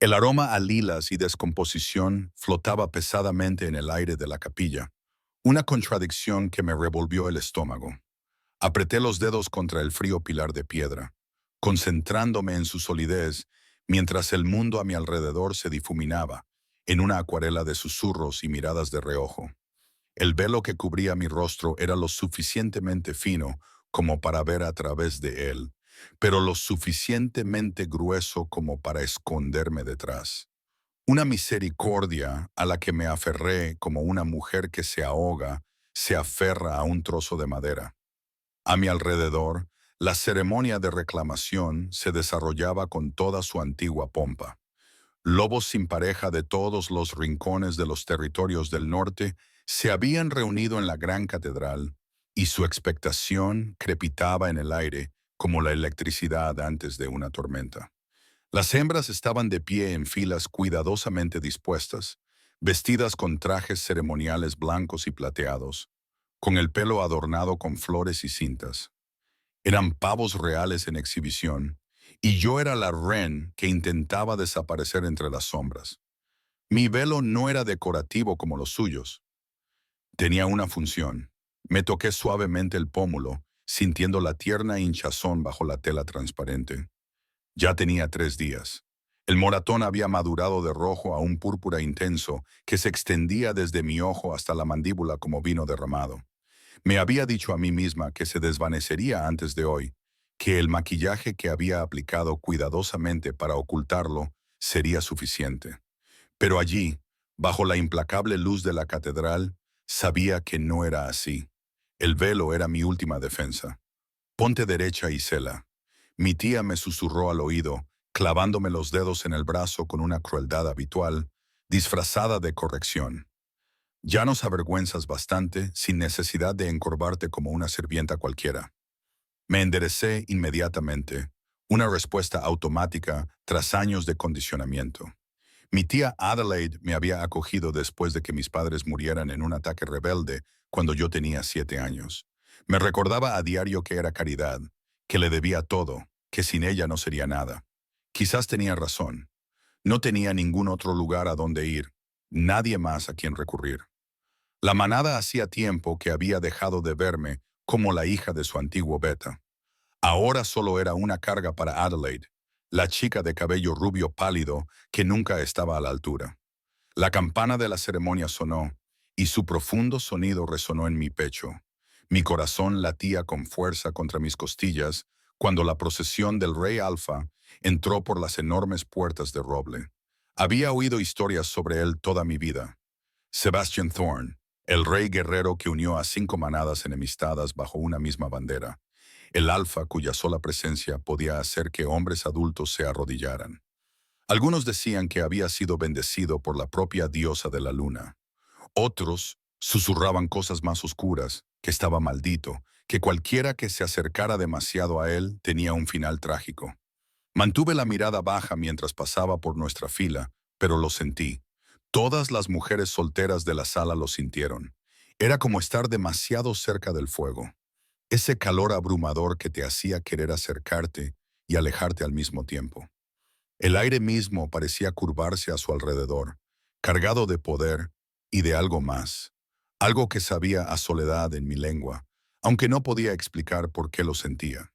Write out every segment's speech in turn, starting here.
El aroma a lilas y descomposición flotaba pesadamente en el aire de la capilla, una contradicción que me revolvió el estómago. Apreté los dedos contra el frío pilar de piedra, concentrándome en su solidez mientras el mundo a mi alrededor se difuminaba en una acuarela de susurros y miradas de reojo. El velo que cubría mi rostro era lo suficientemente fino como para ver a través de él, pero lo suficientemente grueso como para esconderme detrás. Una misericordia a la que me aferré como una mujer que se ahoga, se aferra a un trozo de madera. A mi alrededor, la ceremonia de reclamación se desarrollaba con toda su antigua pompa. Lobos sin pareja de todos los rincones de los territorios del norte se habían reunido en la gran catedral, y su expectación crepitaba en el aire como la electricidad antes de una tormenta. Las hembras estaban de pie en filas cuidadosamente dispuestas, vestidas con trajes ceremoniales blancos y plateados, con el pelo adornado con flores y cintas. Eran pavos reales en exhibición, y yo era la ren que intentaba desaparecer entre las sombras. Mi velo no era decorativo como los suyos. Tenía una función. Me toqué suavemente el pómulo, sintiendo la tierna hinchazón bajo la tela transparente. Ya tenía 3 días. El moratón había madurado de rojo a un púrpura intenso que se extendía desde mi ojo hasta la mandíbula como vino derramado. Me había dicho a mí misma que se desvanecería antes de hoy, que el maquillaje que había aplicado cuidadosamente para ocultarlo sería suficiente. Pero allí, bajo la implacable luz de la catedral, sabía que no era así. El velo era mi última defensa. Ponte derecha, Isela. Mi tía me susurró al oído, clavándome los dedos en el brazo con una crueldad habitual, disfrazada de corrección. Ya nos avergüenzas bastante sin necesidad de encorvarte como una sirvienta cualquiera. Me enderecé inmediatamente, una respuesta automática tras años de condicionamiento. Mi tía Adelaide me había acogido después de que mis padres murieran en un ataque rebelde cuando yo tenía 7 años. Me recordaba a diario que era caridad, que le debía todo, que sin ella no sería nada. Quizás tenía razón. No tenía ningún otro lugar a donde ir, nadie más a quien recurrir. La manada hacía tiempo que había dejado de verme como la hija de su antiguo beta. Ahora solo era una carga para Adelaide, la chica de cabello rubio pálido que nunca estaba a la altura. La campana de la ceremonia sonó, y su profundo sonido resonó en mi pecho. Mi corazón latía con fuerza contra mis costillas cuando la procesión del rey Alfa entró por las enormes puertas de roble. Había oído historias sobre él toda mi vida. Sebastian Thorne, el rey guerrero que unió a 5 manadas enemistadas bajo una misma bandera. El Alfa cuya sola presencia podía hacer que hombres adultos se arrodillaran. Algunos decían que había sido bendecido por la propia diosa de la luna. Otros susurraban cosas más oscuras, que estaba maldito, que cualquiera que se acercara demasiado a él tenía un final trágico. Mantuve la mirada baja mientras pasaba por nuestra fila, pero lo sentí. Todas las mujeres solteras de la sala lo sintieron. Era como estar demasiado cerca del fuego. Ese calor abrumador que te hacía querer acercarte y alejarte al mismo tiempo. El aire mismo parecía curvarse a su alrededor, cargado de poder y de algo más, algo que sabía a soledad en mi lengua, aunque no podía explicar por qué lo sentía.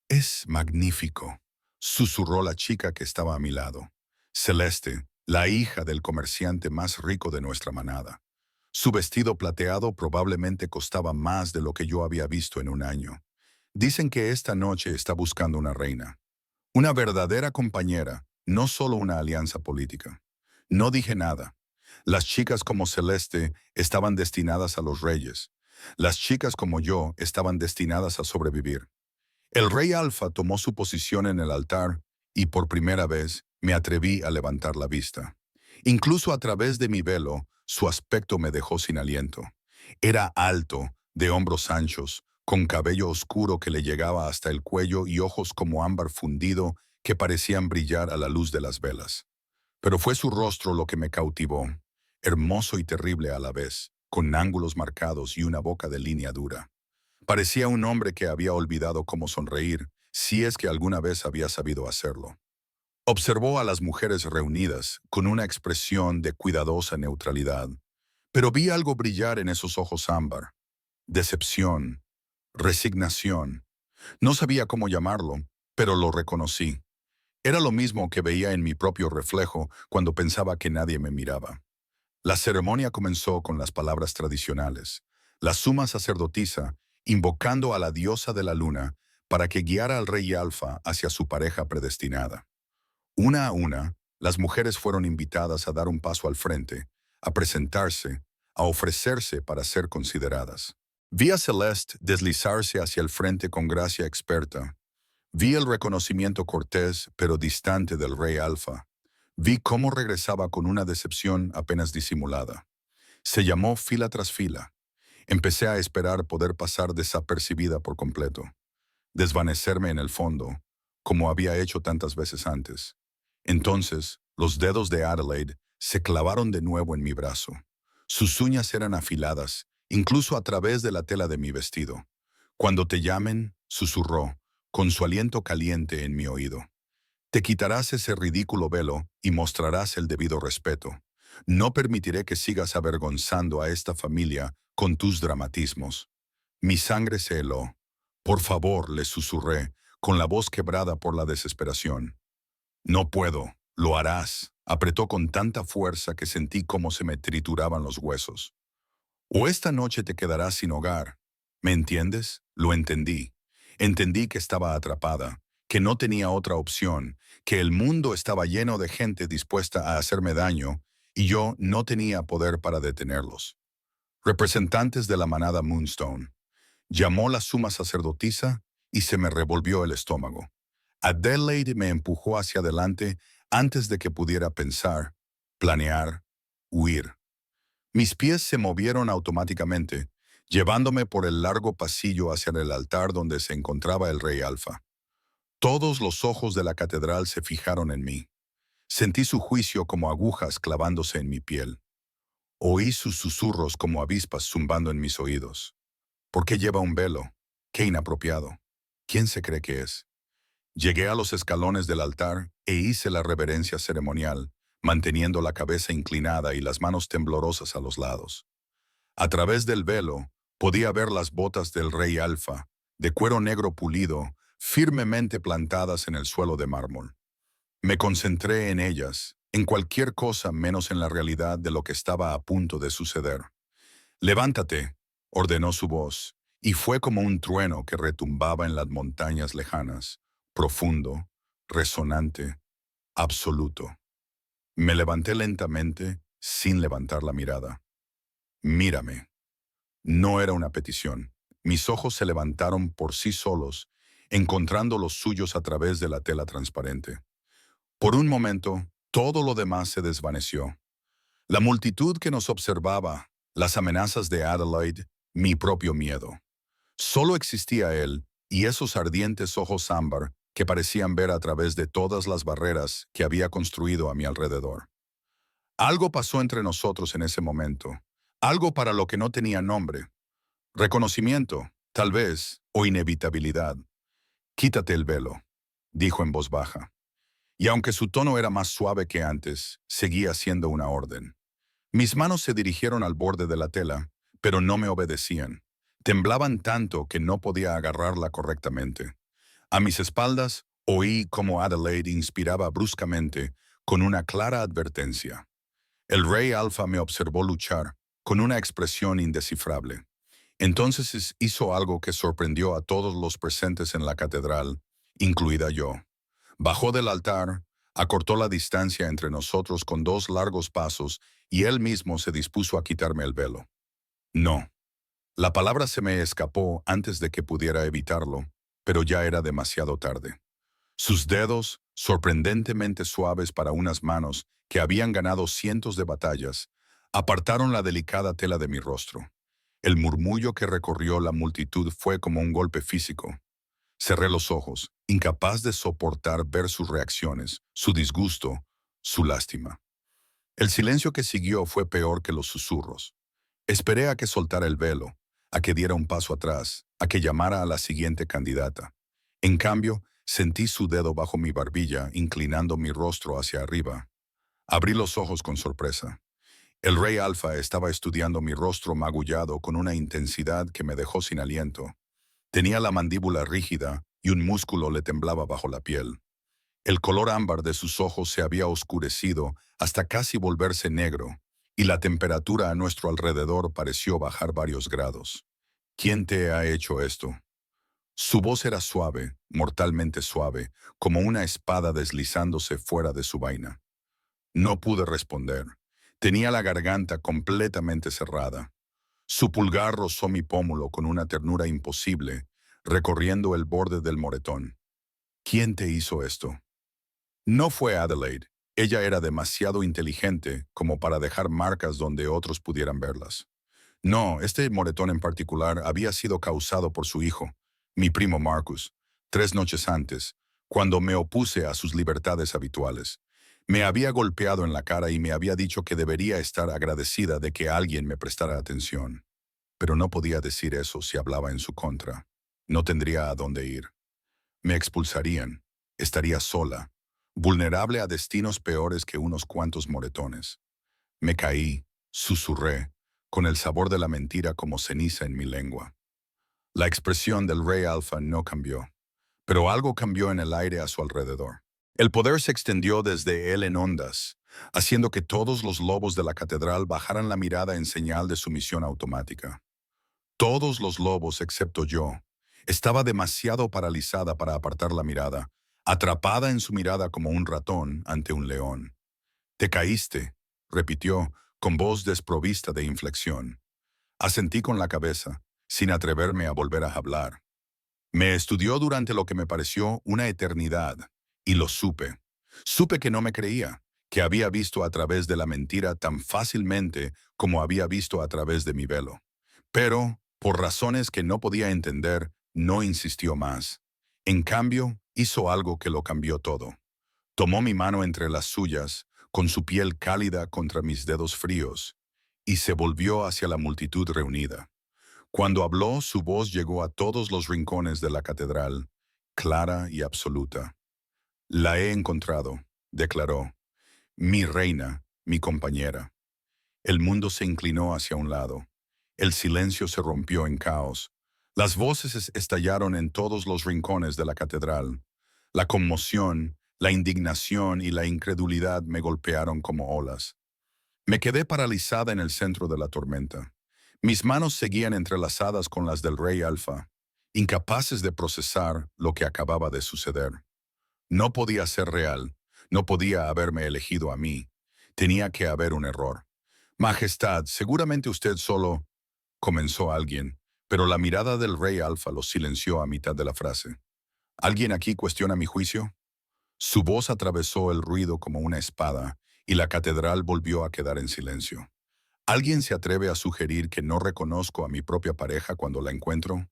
«Es magnífico», susurró la chica que estaba a mi lado. Celeste, la hija del comerciante más rico de nuestra manada. Su vestido plateado probablemente costaba más de lo que yo había visto en un año. Dicen que esta noche está buscando una reina. Una verdadera compañera, no solo una alianza política. No dije nada. Las chicas como Celeste estaban destinadas a los reyes. Las chicas como yo estaban destinadas a sobrevivir. El rey Alfa tomó su posición en el altar y por primera vez me atreví a levantar la vista. Incluso a través de mi velo, su aspecto me dejó sin aliento. Era alto, de hombros anchos, con cabello oscuro que le llegaba hasta el cuello y ojos como ámbar fundido que parecían brillar a la luz de las velas. Pero fue su rostro lo que me cautivó, hermoso y terrible a la vez, con ángulos marcados y una boca de línea dura. Parecía un hombre que había olvidado cómo sonreír, si es que alguna vez había sabido hacerlo. Observó a las mujeres reunidas con una expresión de cuidadosa neutralidad, pero vi algo brillar en esos ojos ámbar. Decepción, resignación. No sabía cómo llamarlo, pero lo reconocí. Era lo mismo que veía en mi propio reflejo cuando pensaba que nadie me miraba. La ceremonia comenzó con las palabras tradicionales. La suma sacerdotisa invocando a la diosa de la luna para que guiara al rey Alfa hacia su pareja predestinada. Una a una, las mujeres fueron invitadas a dar un paso al frente, a presentarse, a ofrecerse para ser consideradas. Vi a Celeste deslizarse hacia el frente con gracia experta. Vi el reconocimiento cortés pero distante del rey Alfa. Vi cómo regresaba con una decepción apenas disimulada. Se llamó fila tras fila. Empecé a esperar poder pasar desapercibida por completo, desvanecerme en el fondo, como había hecho tantas veces antes. Entonces, los dedos de Adelaide se clavaron de nuevo en mi brazo. Sus uñas eran afiladas, incluso a través de la tela de mi vestido. Cuando te llamen, susurró, con su aliento caliente en mi oído. Te quitarás ese ridículo velo y mostrarás el debido respeto. No permitiré que sigas avergonzando a esta familia con tus dramatismos. Mi sangre se heló. Por favor, le susurré, con la voz quebrada por la desesperación. No puedo, lo harás, apretó con tanta fuerza que sentí cómo se me trituraban los huesos. O esta noche te quedarás sin hogar. ¿Me entiendes? Lo entendí. Entendí que estaba atrapada, que no tenía otra opción, que el mundo estaba lleno de gente dispuesta a hacerme daño y yo no tenía poder para detenerlos. Representantes de la manada Moonstone. Llamó la suma sacerdotisa y se me revolvió el estómago. Adelaide me empujó hacia adelante antes de que pudiera pensar, planear, huir. Mis pies se movieron automáticamente, llevándome por el largo pasillo hacia el altar donde se encontraba el rey Alfa. Todos los ojos de la catedral se fijaron en mí. Sentí su juicio como agujas clavándose en mi piel. Oí sus susurros como avispas zumbando en mis oídos. ¿Por qué lleva un velo? Qué inapropiado. ¿Quién se cree que es? Llegué a los escalones del altar e hice la reverencia ceremonial, manteniendo la cabeza inclinada y las manos temblorosas a los lados. A través del velo, podía ver las botas del rey Alfa, de cuero negro pulido, firmemente plantadas en el suelo de mármol. Me concentré en ellas, en cualquier cosa menos en la realidad de lo que estaba a punto de suceder. «Levántate», ordenó su voz, y fue como un trueno que retumbaba en las montañas lejanas, profundo, resonante, absoluto. Me levanté lentamente, sin levantar la mirada. «Mírame». No era una petición. Mis ojos se levantaron por sí solos, encontrando los suyos a través de la tela transparente. Por un momento, todo lo demás se desvaneció. La multitud que nos observaba, las amenazas de Adelaide, mi propio miedo. Solo existía él y esos ardientes ojos ámbar que parecían ver a través de todas las barreras que había construido a mi alrededor. Algo pasó entre nosotros en ese momento, algo para lo que no tenía nombre. Reconocimiento, tal vez, o inevitabilidad. «Quítate el velo», dijo en voz baja. Y aunque su tono era más suave que antes, seguía siendo una orden. Mis manos se dirigieron al borde de la tela, pero no me obedecían. Temblaban tanto que no podía agarrarla correctamente. A mis espaldas, oí cómo Adelaide inspiraba bruscamente, con una clara advertencia. El rey Alfa me observó luchar, con una expresión indescifrable. Entonces hizo algo que sorprendió a todos los presentes en la catedral, incluida yo. Bajó del altar, acortó la distancia entre nosotros con 2 largos pasos y él mismo se dispuso a quitarme el velo. No. La palabra se me escapó antes de que pudiera evitarlo, pero ya era demasiado tarde. Sus dedos, sorprendentemente suaves para unas manos que habían ganado cientos de batallas, apartaron la delicada tela de mi rostro. El murmullo que recorrió la multitud fue como un golpe físico. Cerré los ojos, incapaz de soportar ver sus reacciones, su disgusto, su lástima. El silencio que siguió fue peor que los susurros. Esperé a que soltara el velo, a que diera un paso atrás, a que llamara a la siguiente candidata. En cambio, Sentí su dedo bajo mi barbilla, inclinando mi rostro hacia arriba. Abrí los ojos con sorpresa. El rey Alfa estaba estudiando mi rostro magullado con una intensidad que me dejó sin aliento. Tenía la mandíbula rígida y un músculo le temblaba bajo la piel. El color ámbar de sus ojos se había oscurecido hasta casi volverse negro, y la temperatura a nuestro alrededor pareció bajar varios grados. ¿Quién te ha hecho esto? Su voz era suave, mortalmente suave, como una espada deslizándose fuera de su vaina. No pude responder. Tenía la garganta completamente cerrada. Su pulgar rozó mi pómulo con una ternura imposible, recorriendo el borde del moretón. ¿Quién te hizo esto? No fue Adelaide. Ella era demasiado inteligente como para dejar marcas donde otros pudieran verlas. No, este moretón en particular había sido causado por su hijo, mi primo Marcus, 3 noches antes, cuando me opuse a sus libertades habituales. Me había golpeado en la cara y me había dicho que debería estar agradecida de que alguien me prestara atención. Pero no podía decir eso si hablaba en su contra. No tendría a dónde ir. Me expulsarían. Estaría sola, vulnerable a destinos peores que unos cuantos moretones. Me caí, susurré, con el sabor de la mentira como ceniza en mi lengua. La expresión del rey Alfa no cambió, pero algo cambió en el aire a su alrededor. El poder se extendió desde él en ondas, haciendo que todos los lobos de la catedral bajaran la mirada en señal de sumisión automática. Todos los lobos, excepto yo, estaba demasiado paralizada para apartar la mirada, atrapada en su mirada como un ratón ante un león. «Te caíste», repitió, con voz desprovista de inflexión. Asentí con la cabeza, sin atreverme a volver a hablar. Me estudió durante lo que me pareció una eternidad, y lo supe. Supe que no me creía, que había visto a través de la mentira tan fácilmente como había visto a través de mi velo. Pero, por razones que no podía entender, no insistió más. En cambio, hizo algo que lo cambió todo. Tomó mi mano entre las suyas, con su piel cálida contra mis dedos fríos, y se volvió hacia la multitud reunida. Cuando habló, su voz llegó a todos los rincones de la catedral, clara y absoluta. «La he encontrado», declaró, «mi reina, mi compañera». El mundo se inclinó hacia un lado. El silencio se rompió en caos. Las voces estallaron en todos los rincones de la catedral. La conmoción, la indignación y la incredulidad me golpearon como olas. Me quedé paralizada en el centro de la tormenta. Mis manos seguían entrelazadas con las del rey Alfa, incapaces de procesar lo que acababa de suceder. No podía ser real, no podía haberme elegido a mí. Tenía que haber un error. «Majestad, seguramente usted solo...» comenzó alguien, pero la mirada del rey Alfa lo silenció a mitad de la frase. «¿Alguien aquí cuestiona mi juicio?» Su voz atravesó el ruido como una espada, y la catedral volvió a quedar en silencio. ¿Alguien se atreve a sugerir que no reconozco a mi propia pareja cuando la encuentro?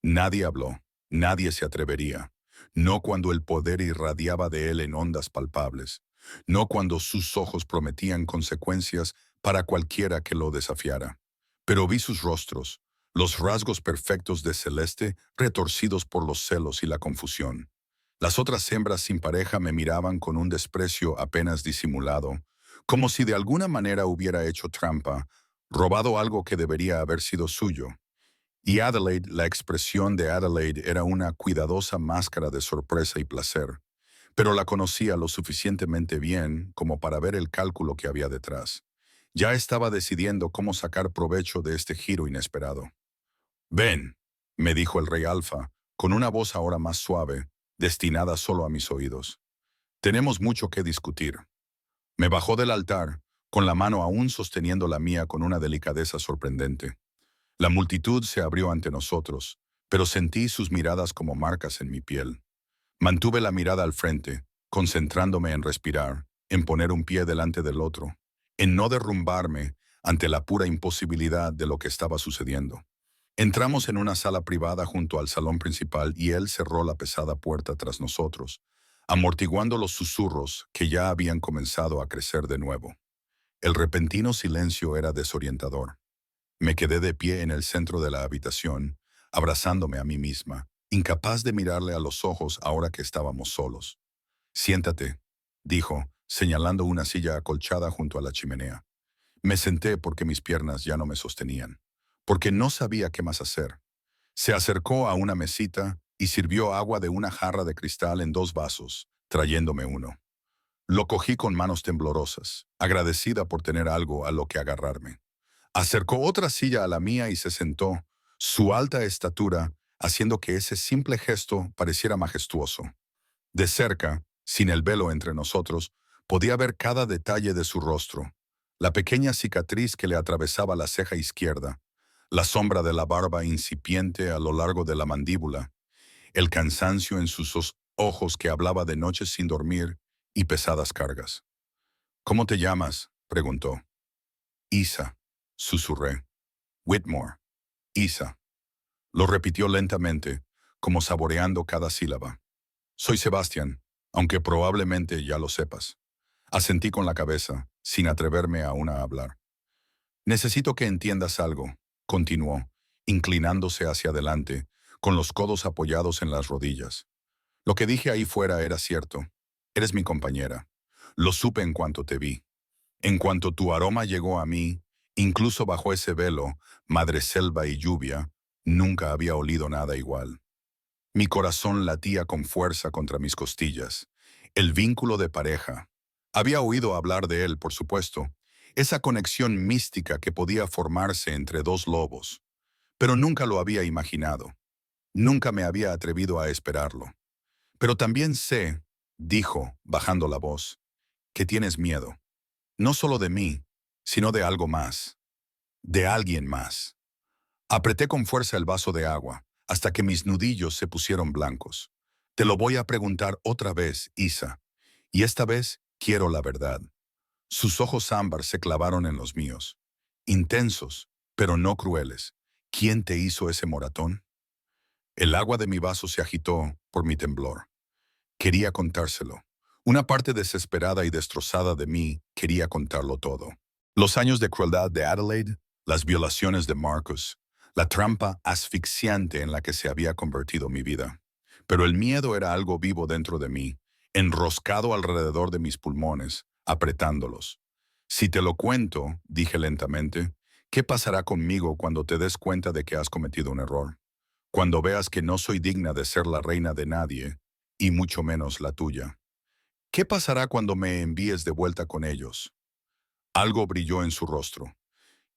Nadie habló, nadie se atrevería. No cuando el poder irradiaba de él en ondas palpables. No cuando sus ojos prometían consecuencias para cualquiera que lo desafiara. Pero vi sus rostros, los rasgos perfectos de Celeste retorcidos por los celos y la confusión. Las otras hembras sin pareja me miraban con un desprecio apenas disimulado, como si de alguna manera hubiera hecho trampa, robado algo que debería haber sido suyo. Y Adelaide, la expresión de Adelaide era una cuidadosa máscara de sorpresa y placer, pero la conocía lo suficientemente bien como para ver el cálculo que había detrás. Ya estaba decidiendo cómo sacar provecho de este giro inesperado. «Ven», me dijo el rey Alfa, con una voz ahora más suave, destinada solo a mis oídos. «Tenemos mucho que discutir». Me bajó del altar, con la mano aún sosteniendo la mía con una delicadeza sorprendente. La multitud se abrió ante nosotros, pero sentí sus miradas como marcas en mi piel. Mantuve la mirada al frente, concentrándome en respirar, en poner un pie delante del otro, en no derrumbarme ante la pura imposibilidad de lo que estaba sucediendo. Entramos en una sala privada junto al salón principal y él cerró la pesada puerta tras nosotros, amortiguando los susurros que ya habían comenzado a crecer de nuevo. El repentino silencio era desorientador. Me quedé de pie en el centro de la habitación, abrazándome a mí misma, incapaz de mirarle a los ojos ahora que estábamos solos. Siéntate, dijo, señalando una silla acolchada junto a la chimenea. Me senté porque mis piernas ya no me sostenían, porque no sabía qué más hacer. Se acercó a una mesita y sirvió agua de una jarra de cristal en 2 vasos, trayéndome uno. Lo cogí con manos temblorosas, agradecida por tener algo a lo que agarrarme. Acercó otra silla a la mía y se sentó, su alta estatura haciendo que ese simple gesto pareciera majestuoso. De cerca, sin el velo entre nosotros, podía ver cada detalle de su rostro. La pequeña cicatriz que le atravesaba la ceja izquierda, la sombra de la barba incipiente a lo largo de la mandíbula, el cansancio en sus ojos que hablaba de noches sin dormir y pesadas cargas. ¿Cómo te llamas?, preguntó. Isa, susurré. Whitmore. Isa. Lo repitió lentamente, como saboreando cada sílaba. Soy Sebastián, aunque probablemente ya lo sepas. Asentí con la cabeza, sin atreverme aún a hablar. Necesito que entiendas algo, continuó, inclinándose hacia adelante, con los codos apoyados en las rodillas. Lo que dije ahí fuera era cierto. Eres mi compañera. Lo supe en cuanto te vi. En cuanto tu aroma llegó a mí, incluso bajo ese velo, madreselva y lluvia, nunca había olido nada igual. Mi corazón latía con fuerza contra mis costillas. El vínculo de pareja. Había oído hablar de él, por supuesto, esa conexión mística que podía formarse entre dos lobos. Pero nunca lo había imaginado. Nunca me había atrevido a esperarlo. Pero también sé, dijo, bajando la voz, que tienes miedo. No solo de mí, sino de algo más. De alguien más. Apreté con fuerza el vaso de agua, hasta que mis nudillos se pusieron blancos. Te lo voy a preguntar otra vez, Isa. Y esta vez quiero la verdad. Sus ojos ámbar se clavaron en los míos. Intensos, pero no crueles. ¿Quién te hizo ese moratón? El agua de mi vaso se agitó por mi temblor. Quería contárselo. Una parte desesperada y destrozada de mí quería contarlo todo. Los años de crueldad de Adelaide, las violaciones de Marcus, la trampa asfixiante en la que se había convertido mi vida. Pero el miedo era algo vivo dentro de mí, enroscado alrededor de mis pulmones, apretándolos. Si te lo cuento, dije lentamente, ¿qué pasará conmigo cuando te des cuenta de que has cometido un error? Cuando veas que no soy digna de ser la reina de nadie, y mucho menos la tuya. ¿Qué pasará cuando me envíes de vuelta con ellos? Algo brilló en su rostro.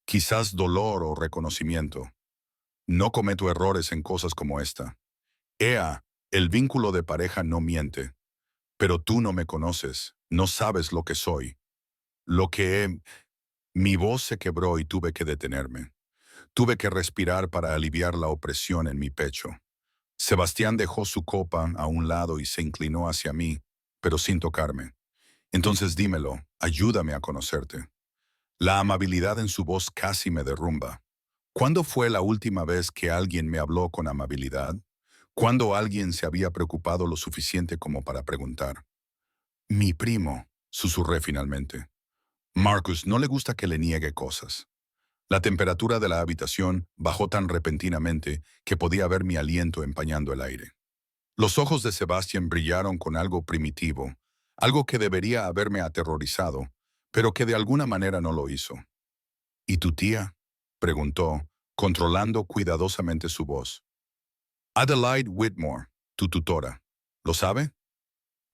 Quizás dolor o reconocimiento. No cometo errores en cosas como esta. Ea, el vínculo de pareja no miente. Pero tú no me conoces, no sabes lo que soy. Lo que he... Mi voz se quebró y tuve que detenerme. Tuve que respirar para aliviar la opresión en mi pecho. Sebastián dejó su copa a un lado y se inclinó hacia mí, pero sin tocarme. Entonces dímelo, ayúdame a conocerte. La amabilidad en su voz casi me derrumba. ¿Cuándo fue la última vez que alguien me habló con amabilidad? ¿Cuándo alguien se había preocupado lo suficiente como para preguntar? Mi primo, susurré finalmente. Marcus no le gusta que le niegue cosas. La temperatura de la habitación bajó tan repentinamente que podía ver mi aliento empañando el aire. Los ojos de Sebastián brillaron con algo primitivo, algo que debería haberme aterrorizado, pero que de alguna manera no lo hizo. ¿Y tu tía?, preguntó, controlando cuidadosamente su voz. Adelaide Whitmore, tu tutora. ¿Lo sabe?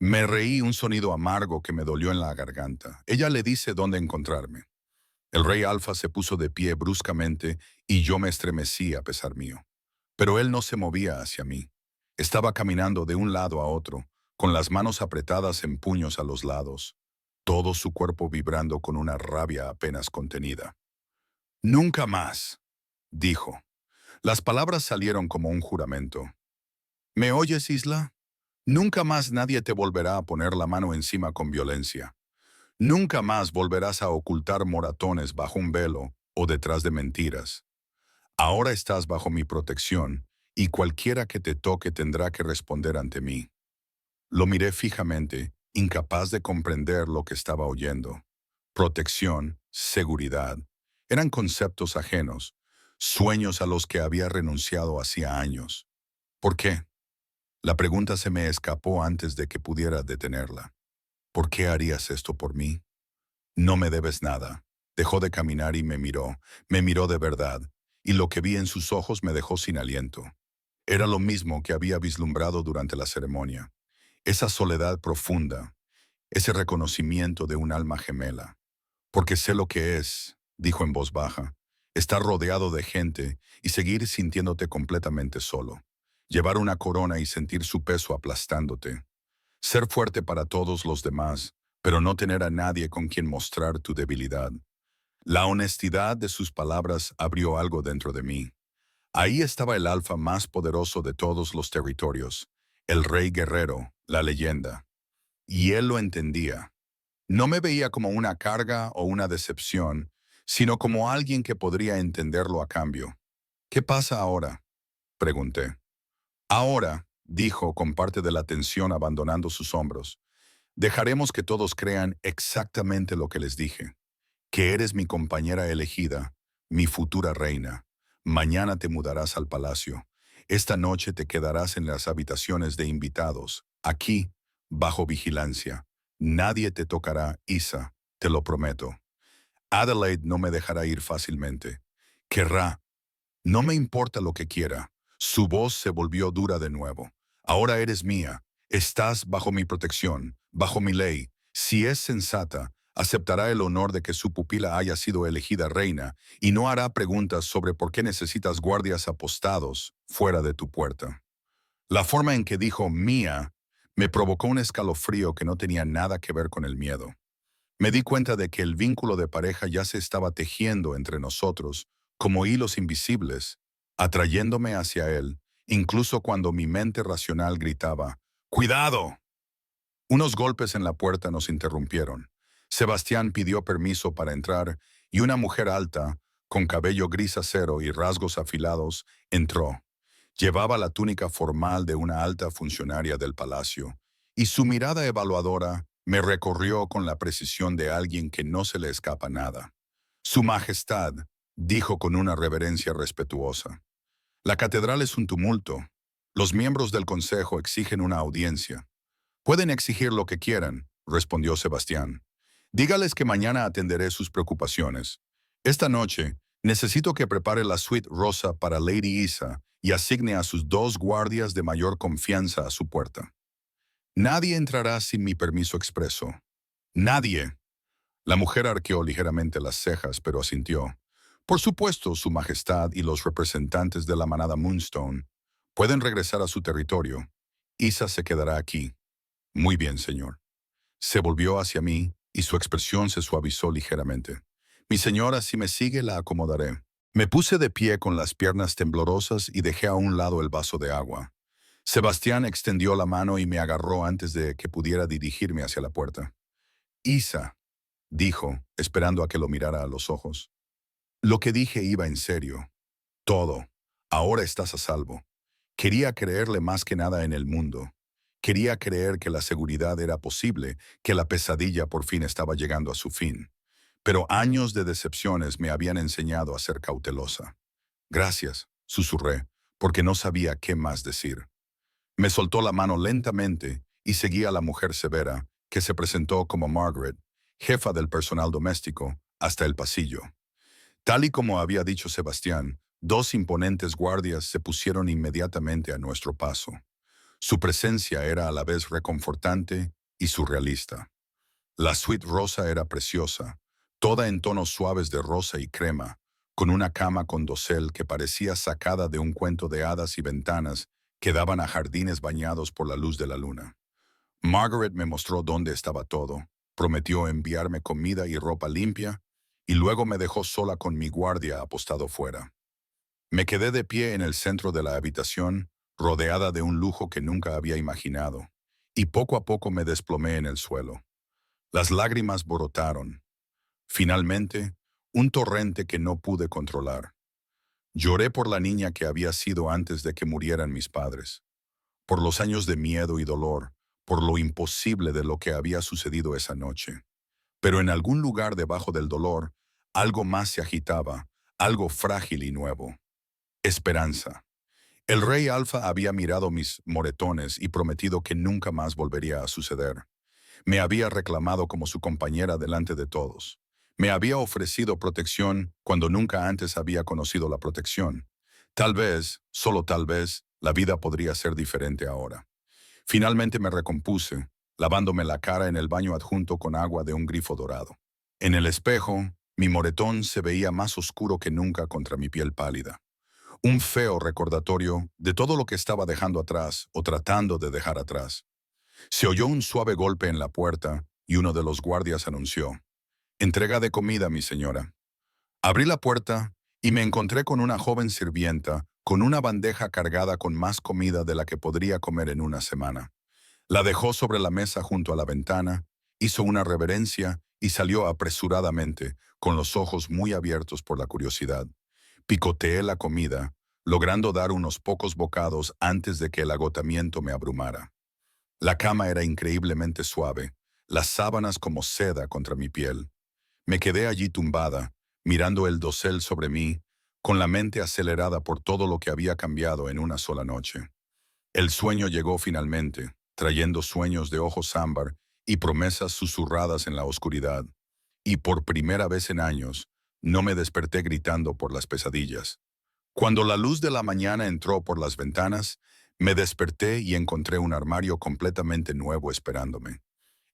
Me reí un sonido amargo que me dolió en la garganta. Ella le dice dónde encontrarme. El rey Alfa se puso de pie bruscamente y yo me estremecí a pesar mío. Pero él no se movía hacia mí. Estaba caminando de un lado a otro, con las manos apretadas en puños a los lados, todo su cuerpo vibrando con una rabia apenas contenida. Nunca más, dijo. Las palabras salieron como un juramento. ¿Me oyes, Isla? Nunca más nadie te volverá a poner la mano encima con violencia. Nunca más volverás a ocultar moratones bajo un velo o detrás de mentiras. Ahora estás bajo mi protección y cualquiera que te toque tendrá que responder ante mí. Lo miré fijamente, incapaz de comprender lo que estaba oyendo. Protección, seguridad, eran conceptos ajenos, sueños a los que había renunciado hacía años. ¿Por qué? La pregunta se me escapó antes de que pudiera detenerla. ¿Por qué harías esto por mí? No me debes nada. Dejó de caminar y me miró de verdad, y lo que vi en sus ojos me dejó sin aliento. Era lo mismo que había vislumbrado durante la ceremonia. Esa soledad profunda, ese reconocimiento de un alma gemela. Porque sé lo que es, dijo en voz baja, estar rodeado de gente y seguir sintiéndote completamente solo. Llevar una corona y sentir su peso aplastándote. Ser fuerte para todos los demás, pero no tener a nadie con quien mostrar tu debilidad. La honestidad de sus palabras abrió algo dentro de mí. Ahí estaba el alfa más poderoso de todos los territorios, el rey guerrero, la leyenda. Y él lo entendía. No me veía como una carga o una decepción, sino como alguien que podría entenderlo a cambio. ¿Qué pasa ahora? Pregunté. Ahora, dijo con parte de la tensión abandonando sus hombros, dejaremos que todos crean exactamente lo que les dije, que eres mi compañera elegida, mi futura reina. Mañana te mudarás al palacio. Esta noche te quedarás en las habitaciones de invitados, aquí, bajo vigilancia. Nadie te tocará, Isa, te lo prometo. Adelaide no me dejará ir fácilmente. Querrá. No me importa lo que quiera. Su voz se volvió dura de nuevo. Ahora eres mía. Estás bajo mi protección, bajo mi ley. Si es sensata, aceptará el honor de que su pupila haya sido elegida reina y no hará preguntas sobre por qué necesitas guardias apostados fuera de tu puerta. La forma en que dijo mía me provocó un escalofrío que no tenía nada que ver con el miedo. Me di cuenta de que el vínculo de pareja ya se estaba tejiendo entre nosotros como hilos invisibles, atrayéndome hacia él, incluso cuando mi mente racional gritaba, ¡Cuidado! Unos golpes en la puerta nos interrumpieron. Sebastián pidió permiso para entrar y una mujer alta, con cabello gris acero y rasgos afilados, entró. Llevaba la túnica formal de una alta funcionaria del palacio, y su mirada evaluadora me recorrió con la precisión de alguien que no se le escapa nada. Su Majestad, dijo con una reverencia respetuosa. La catedral es un tumulto. Los miembros del consejo exigen una audiencia. Pueden exigir lo que quieran, respondió Sebastián. Dígales que mañana atenderé sus preocupaciones. Esta noche, necesito que prepare la suite rosa para Lady Isa y asigne a sus 2 guardias de mayor confianza a su puerta. Nadie entrará sin mi permiso expreso. Nadie. La mujer arqueó ligeramente las cejas, pero asintió. Por supuesto, Su Majestad y los representantes de la manada Moonstone pueden regresar a su territorio. Isa se quedará aquí. Muy bien, señor. Se volvió hacia mí y su expresión se suavizó ligeramente. Mi señora, si me sigue, la acomodaré. Me puse de pie con las piernas temblorosas y dejé a un lado el vaso de agua. Sebastián extendió la mano y me agarró antes de que pudiera dirigirme hacia la puerta. Isa, dijo, esperando a que lo mirara a los ojos. Lo que dije iba en serio. Todo. Ahora estás a salvo. Quería creerle más que nada en el mundo. Quería creer que la seguridad era posible, que la pesadilla por fin estaba llegando a su fin. Pero años de decepciones me habían enseñado a ser cautelosa. Gracias, susurré, porque no sabía qué más decir. Me soltó la mano lentamente y seguí a la mujer severa, que se presentó como Margaret, jefa del personal doméstico, hasta el pasillo. Tal y como había dicho Sebastián, 2 imponentes guardias se pusieron inmediatamente a nuestro paso. Su presencia era a la vez reconfortante y surrealista. La suite rosa era preciosa, toda en tonos suaves de rosa y crema, con una cama con dosel que parecía sacada de un cuento de hadas y ventanas que daban a jardines bañados por la luz de la luna. Margaret me mostró dónde estaba todo, prometió enviarme comida y ropa limpia, y luego me dejó sola con mi guardia apostado fuera. Me quedé de pie en el centro de la habitación, rodeada de un lujo que nunca había imaginado, y poco a poco me desplomé en el suelo. Las lágrimas brotaron. Finalmente, un torrente que no pude controlar. Lloré por la niña que había sido antes de que murieran mis padres, por los años de miedo y dolor, por lo imposible de lo que había sucedido esa noche. Pero en algún lugar debajo del dolor, algo más se agitaba, algo frágil y nuevo. Esperanza. El rey Alfa había mirado mis moretones y prometido que nunca más volvería a suceder. Me había reclamado como su compañera delante de todos. Me había ofrecido protección cuando nunca antes había conocido la protección. Tal vez, solo tal vez, la vida podría ser diferente ahora. Finalmente me recompuse, lavándome la cara en el baño adjunto con agua de un grifo dorado. En el espejo, mi moretón se veía más oscuro que nunca contra mi piel pálida. Un feo recordatorio de todo lo que estaba dejando atrás o tratando de dejar atrás. Se oyó un suave golpe en la puerta y uno de los guardias anunció: «Entrega de comida, mi señora». Abrí la puerta y me encontré con una joven sirvienta con una bandeja cargada con más comida de la que podría comer en una semana. La dejó sobre la mesa junto a la ventana, hizo una reverencia y salió apresuradamente, con los ojos muy abiertos por la curiosidad. Picoteé la comida, logrando dar unos pocos bocados antes de que el agotamiento me abrumara. La cama era increíblemente suave, las sábanas como seda contra mi piel. Me quedé allí tumbada, mirando el dosel sobre mí, con la mente acelerada por todo lo que había cambiado en una sola noche. El sueño llegó finalmente, trayendo sueños de ojos ámbar y promesas susurradas en la oscuridad. Y por primera vez en años, no me desperté gritando por las pesadillas. Cuando la luz de la mañana entró por las ventanas, me desperté y encontré un armario completamente nuevo esperándome.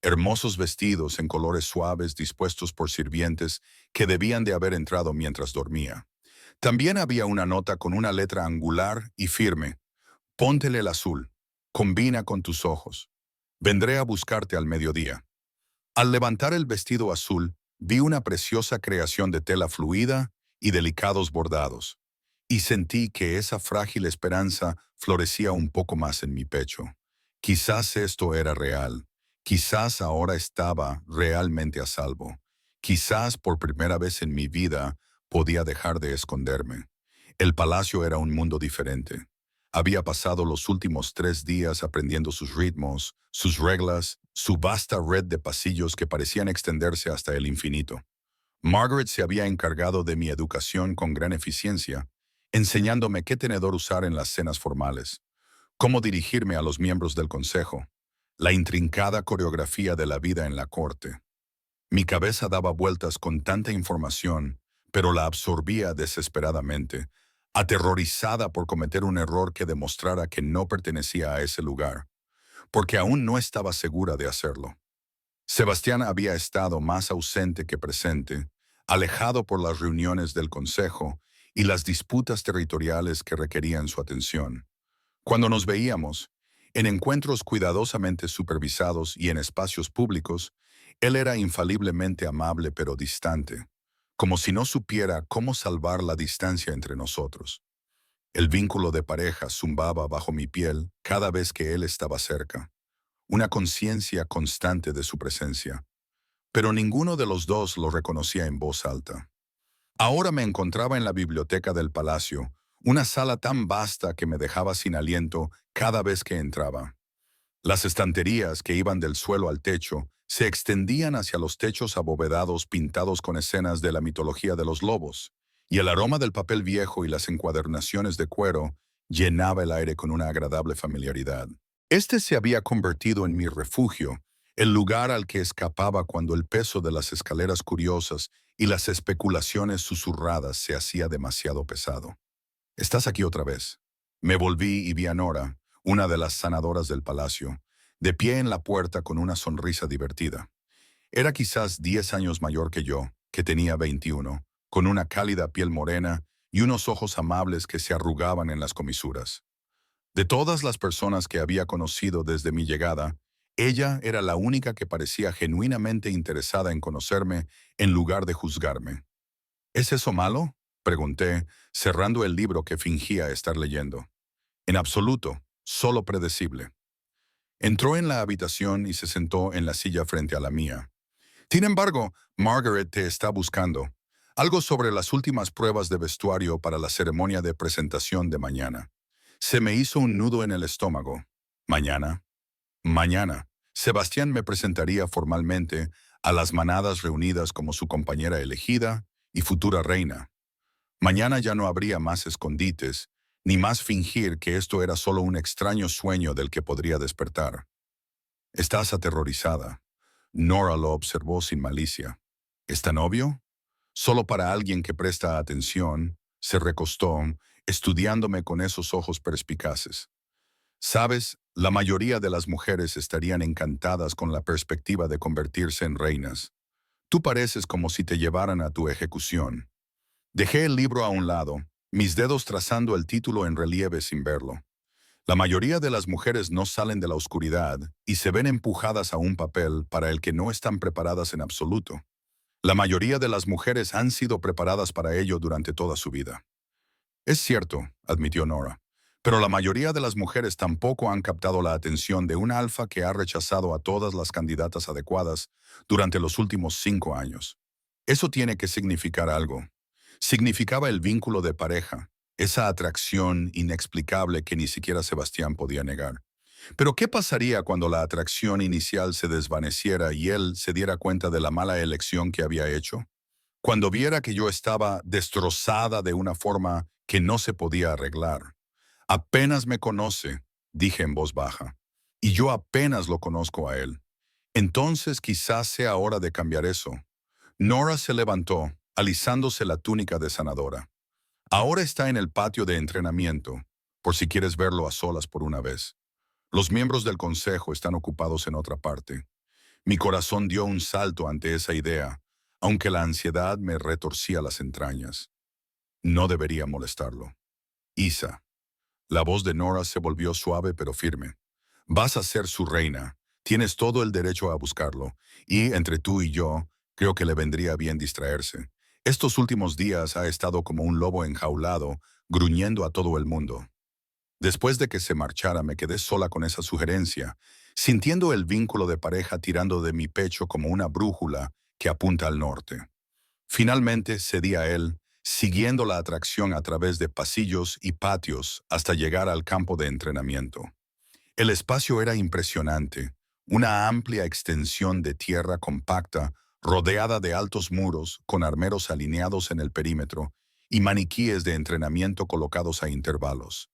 Hermosos vestidos en colores suaves dispuestos por sirvientes que debían de haber entrado mientras dormía. También había una nota con una letra angular y firme: «Póntele el azul. Combina con tus ojos. Vendré a buscarte al mediodía». Al levantar el vestido azul, vi una preciosa creación de tela fluida y delicados bordados, y sentí que esa frágil esperanza florecía un poco más en mi pecho. Quizás esto era real. Quizás ahora estaba realmente a salvo. Quizás por primera vez en mi vida podía dejar de esconderme. El palacio era un mundo diferente. Había pasado los últimos 3 días aprendiendo sus ritmos, sus reglas, su vasta red de pasillos que parecían extenderse hasta el infinito. Margaret se había encargado de mi educación con gran eficiencia, enseñándome qué tenedor usar en las cenas formales, cómo dirigirme a los miembros del consejo, la intrincada coreografía de la vida en la corte. Mi cabeza daba vueltas con tanta información, pero la absorbía desesperadamente, aterrorizada por cometer un error que demostrara que no pertenecía a ese lugar, porque aún no estaba segura de hacerlo. Sebastián había estado más ausente que presente, alejado por las reuniones del consejo y las disputas territoriales que requerían su atención. Cuando nos veíamos, en encuentros cuidadosamente supervisados y en espacios públicos, él era infaliblemente amable pero distante, como si no supiera cómo salvar la distancia entre nosotros. El vínculo de pareja zumbaba bajo mi piel cada vez que él estaba cerca, una conciencia constante de su presencia, pero ninguno de los dos lo reconocía en voz alta. Ahora me encontraba en la biblioteca del palacio, una sala tan vasta que me dejaba sin aliento cada vez que entraba. Las estanterías que iban del suelo al techo se extendían hacia los techos abovedados pintados con escenas de la mitología de los lobos, y el aroma del papel viejo y las encuadernaciones de cuero llenaba el aire con una agradable familiaridad. Este se había convertido en mi refugio, el lugar al que escapaba cuando el peso de las escaleras curiosas y las especulaciones susurradas se hacía demasiado pesado. «Estás aquí otra vez». Me volví y vi a Nora, una de las sanadoras del palacio, de pie en la puerta con una sonrisa divertida. Era quizás 10 años mayor que yo, que tenía 21, con una cálida piel morena y unos ojos amables que se arrugaban en las comisuras. De todas las personas que había conocido desde mi llegada, ella era la única que parecía genuinamente interesada en conocerme en lugar de juzgarme. «¿Es eso malo?», pregunté, cerrando el libro que fingía estar leyendo. «En absoluto, solo predecible». Entró en la habitación y se sentó en la silla frente a la mía. «Sin embargo, Margaret te está buscando. Algo sobre las últimas pruebas de vestuario para la ceremonia de presentación de mañana». Se me hizo un nudo en el estómago. ¿Mañana? Mañana. Sebastián me presentaría formalmente a las manadas reunidas como su compañera elegida y futura reina. Mañana ya no habría más escondites, ni más fingir que esto era solo un extraño sueño del que podría despertar. Estás aterrorizada. Nora lo observó sin malicia. ¿Es tan obvio? Solo para alguien que presta atención, se recostó, estudiándome con esos ojos perspicaces. Sabes, la mayoría de las mujeres estarían encantadas con la perspectiva de convertirse en reinas. Tú pareces como si te llevaran a tu ejecución. Dejé el libro a un lado, mis dedos trazando el título en relieve sin verlo. La mayoría de las mujeres no salen de la oscuridad y se ven empujadas a un papel para el que no están preparadas en absoluto. La mayoría de las mujeres han sido preparadas para ello durante toda su vida. Es cierto, admitió Nora, pero la mayoría de las mujeres tampoco han captado la atención de un alfa que ha rechazado a todas las candidatas adecuadas durante los últimos 5 años. Eso tiene que significar algo. Significaba el vínculo de pareja, esa atracción inexplicable que ni siquiera Sebastián podía negar. Pero ¿qué pasaría cuando la atracción inicial se desvaneciera y él se diera cuenta de la mala elección que había hecho? Cuando viera que yo estaba destrozada de una forma que no se podía arreglar. Apenas me conoce, dije en voz baja, y yo apenas lo conozco a él. Entonces quizás sea hora de cambiar eso. Nora se levantó, alisándose la túnica de sanadora. Ahora está en el patio de entrenamiento, por si quieres verlo a solas por una vez. Los miembros del consejo están ocupados en otra parte. Mi corazón dio un salto ante esa idea, aunque la ansiedad me retorcía las entrañas. No debería molestarlo. Isa. La voz de Nora se volvió suave pero firme. Vas a ser su reina. Tienes todo el derecho a buscarlo. Y entre tú y yo, creo que le vendría bien distraerse. Estos últimos días ha estado como un lobo enjaulado, gruñendo a todo el mundo. Después de que se marchara, me quedé sola con esa sugerencia, sintiendo el vínculo de pareja tirando de mi pecho como una brújula que apunta al norte. Finalmente cedí a él, siguiendo la atracción a través de pasillos y patios hasta llegar al campo de entrenamiento. El espacio era impresionante, una amplia extensión de tierra compacta, rodeada de altos muros, con armeros alineados en el perímetro y maniquíes de entrenamiento colocados a intervalos.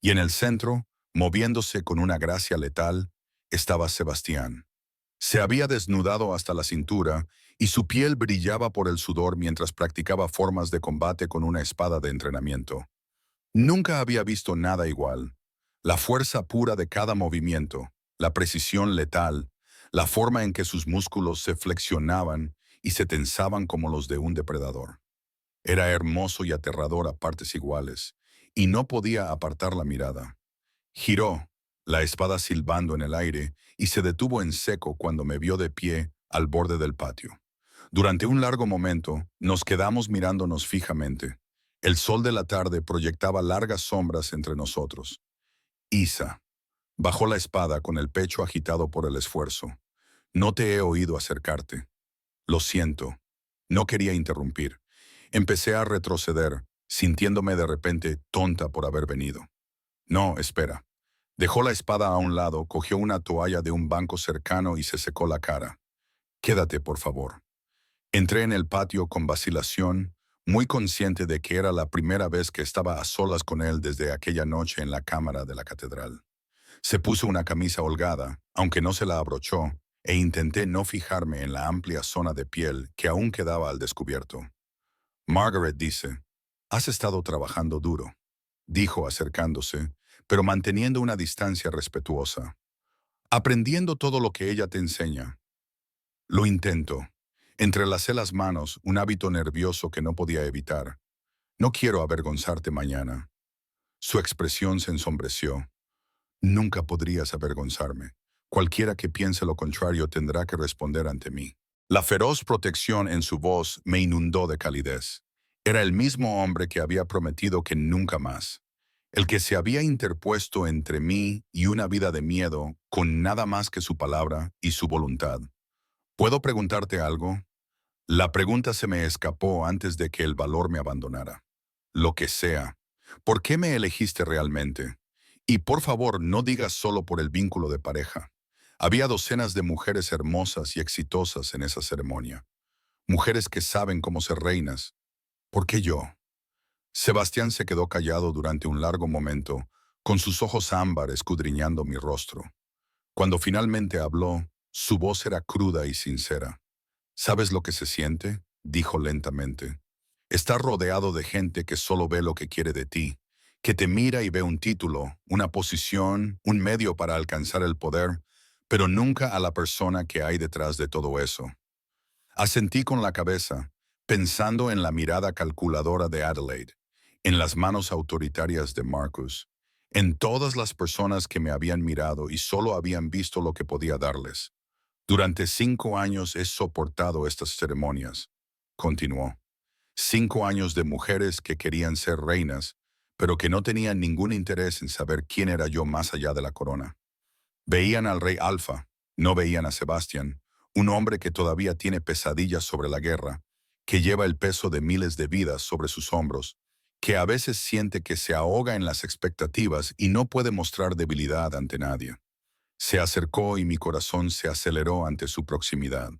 Y en el centro, moviéndose con una gracia letal, estaba Sebastián. Se había desnudado hasta la cintura y su piel brillaba por el sudor mientras practicaba formas de combate con una espada de entrenamiento. Nunca había visto nada igual. La fuerza pura de cada movimiento, la precisión letal, la forma en que sus músculos se flexionaban y se tensaban como los de un depredador. Era hermoso y aterrador a partes iguales, y no podía apartar la mirada. Giró, la espada silbando en el aire, y se detuvo en seco cuando me vio de pie al borde del patio. Durante un largo momento, nos quedamos mirándonos fijamente. El sol de la tarde proyectaba largas sombras entre nosotros. Isa. Bajó la espada con el pecho agitado por el esfuerzo. No te he oído acercarte. Lo siento. No quería interrumpir. Empecé a retroceder, sintiéndome de repente tonta por haber venido. No, espera. Dejó la espada a un lado, cogió una toalla de un banco cercano y se secó la cara. Quédate, por favor. Entré en el patio con vacilación, muy consciente de que era la primera vez que estaba a solas con él desde aquella noche en la cámara de la catedral. Se puso una camisa holgada, aunque no se la abrochó, e intenté no fijarme en la amplia zona de piel que aún quedaba al descubierto. Margaret dice, has estado trabajando duro, dijo acercándose, pero manteniendo una distancia respetuosa. Aprendiendo todo lo que ella te enseña. Lo intento. Entrelacé las manos, un hábito nervioso que no podía evitar. No quiero avergonzarte mañana. Su expresión se ensombreció. Nunca podrías avergonzarme. Cualquiera que piense lo contrario tendrá que responder ante mí. La feroz protección en su voz me inundó de calidez. Era el mismo hombre que había prometido que nunca más. El que se había interpuesto entre mí y una vida de miedo con nada más que su palabra y su voluntad. ¿Puedo preguntarte algo? La pregunta se me escapó antes de que el valor me abandonara. Lo que sea. ¿Por qué me elegiste realmente? Y por favor, no digas solo por el vínculo de pareja. Había docenas de mujeres hermosas y exitosas en esa ceremonia. Mujeres que saben cómo ser reinas. ¿Por qué yo? Sebastián se quedó callado durante un largo momento, con sus ojos ámbar escudriñando mi rostro. Cuando finalmente habló, su voz era cruda y sincera. ¿Sabes lo que se siente?, dijo lentamente. Estar rodeado de gente que solo ve lo que quiere de ti, que te mira y ve un título, una posición, un medio para alcanzar el poder, pero nunca a la persona que hay detrás de todo eso. Asentí con la cabeza, pensando en la mirada calculadora de Adelaide, en las manos autoritarias de Marcus, en todas las personas que me habían mirado y solo habían visto lo que podía darles. Durante 5 años he soportado estas ceremonias, continuó. 5 años de mujeres que querían ser reinas, pero que no tenían ningún interés en saber quién era yo más allá de la corona. Veían al rey Alfa, no veían a Sebastián, un hombre que todavía tiene pesadillas sobre la guerra, que lleva el peso de miles de vidas sobre sus hombros, que a veces siente que se ahoga en las expectativas y no puede mostrar debilidad ante nadie. Se acercó y mi corazón se aceleró ante su proximidad.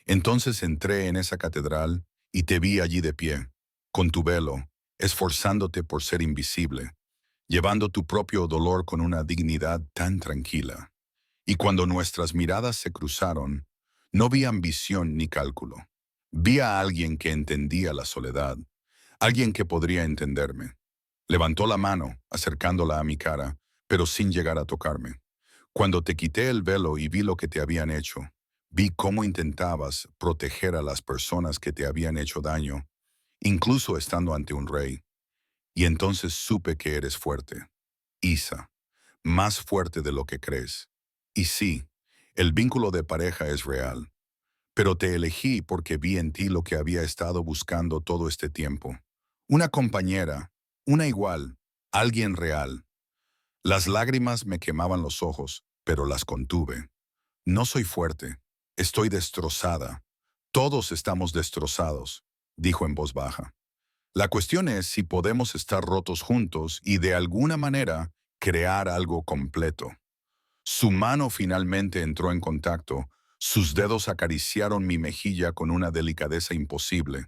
Entonces entré en esa catedral y te vi allí de pie, con tu velo, esforzándote por ser invisible, llevando tu propio dolor con una dignidad tan tranquila. Y cuando nuestras miradas se cruzaron, no vi ambición ni cálculo. Vi a alguien que entendía la soledad, alguien que podría entenderme. Levantó la mano, acercándola a mi cara, pero sin llegar a tocarme. Cuando te quité el velo y vi lo que te habían hecho, vi cómo intentabas proteger a las personas que te habían hecho daño, incluso estando ante un rey. Y entonces supe que eres fuerte, Isa, más fuerte de lo que crees. Y sí, el vínculo de pareja es real, pero te elegí porque vi en ti lo que había estado buscando todo este tiempo. Una compañera, una igual, alguien real. Las lágrimas me quemaban los ojos, pero las contuve. No soy fuerte, estoy destrozada. Todos estamos destrozados, dijo en voz baja. La cuestión es si podemos estar rotos juntos y de alguna manera crear algo completo. Su mano finalmente entró en contacto, sus dedos acariciaron mi mejilla con una delicadeza imposible.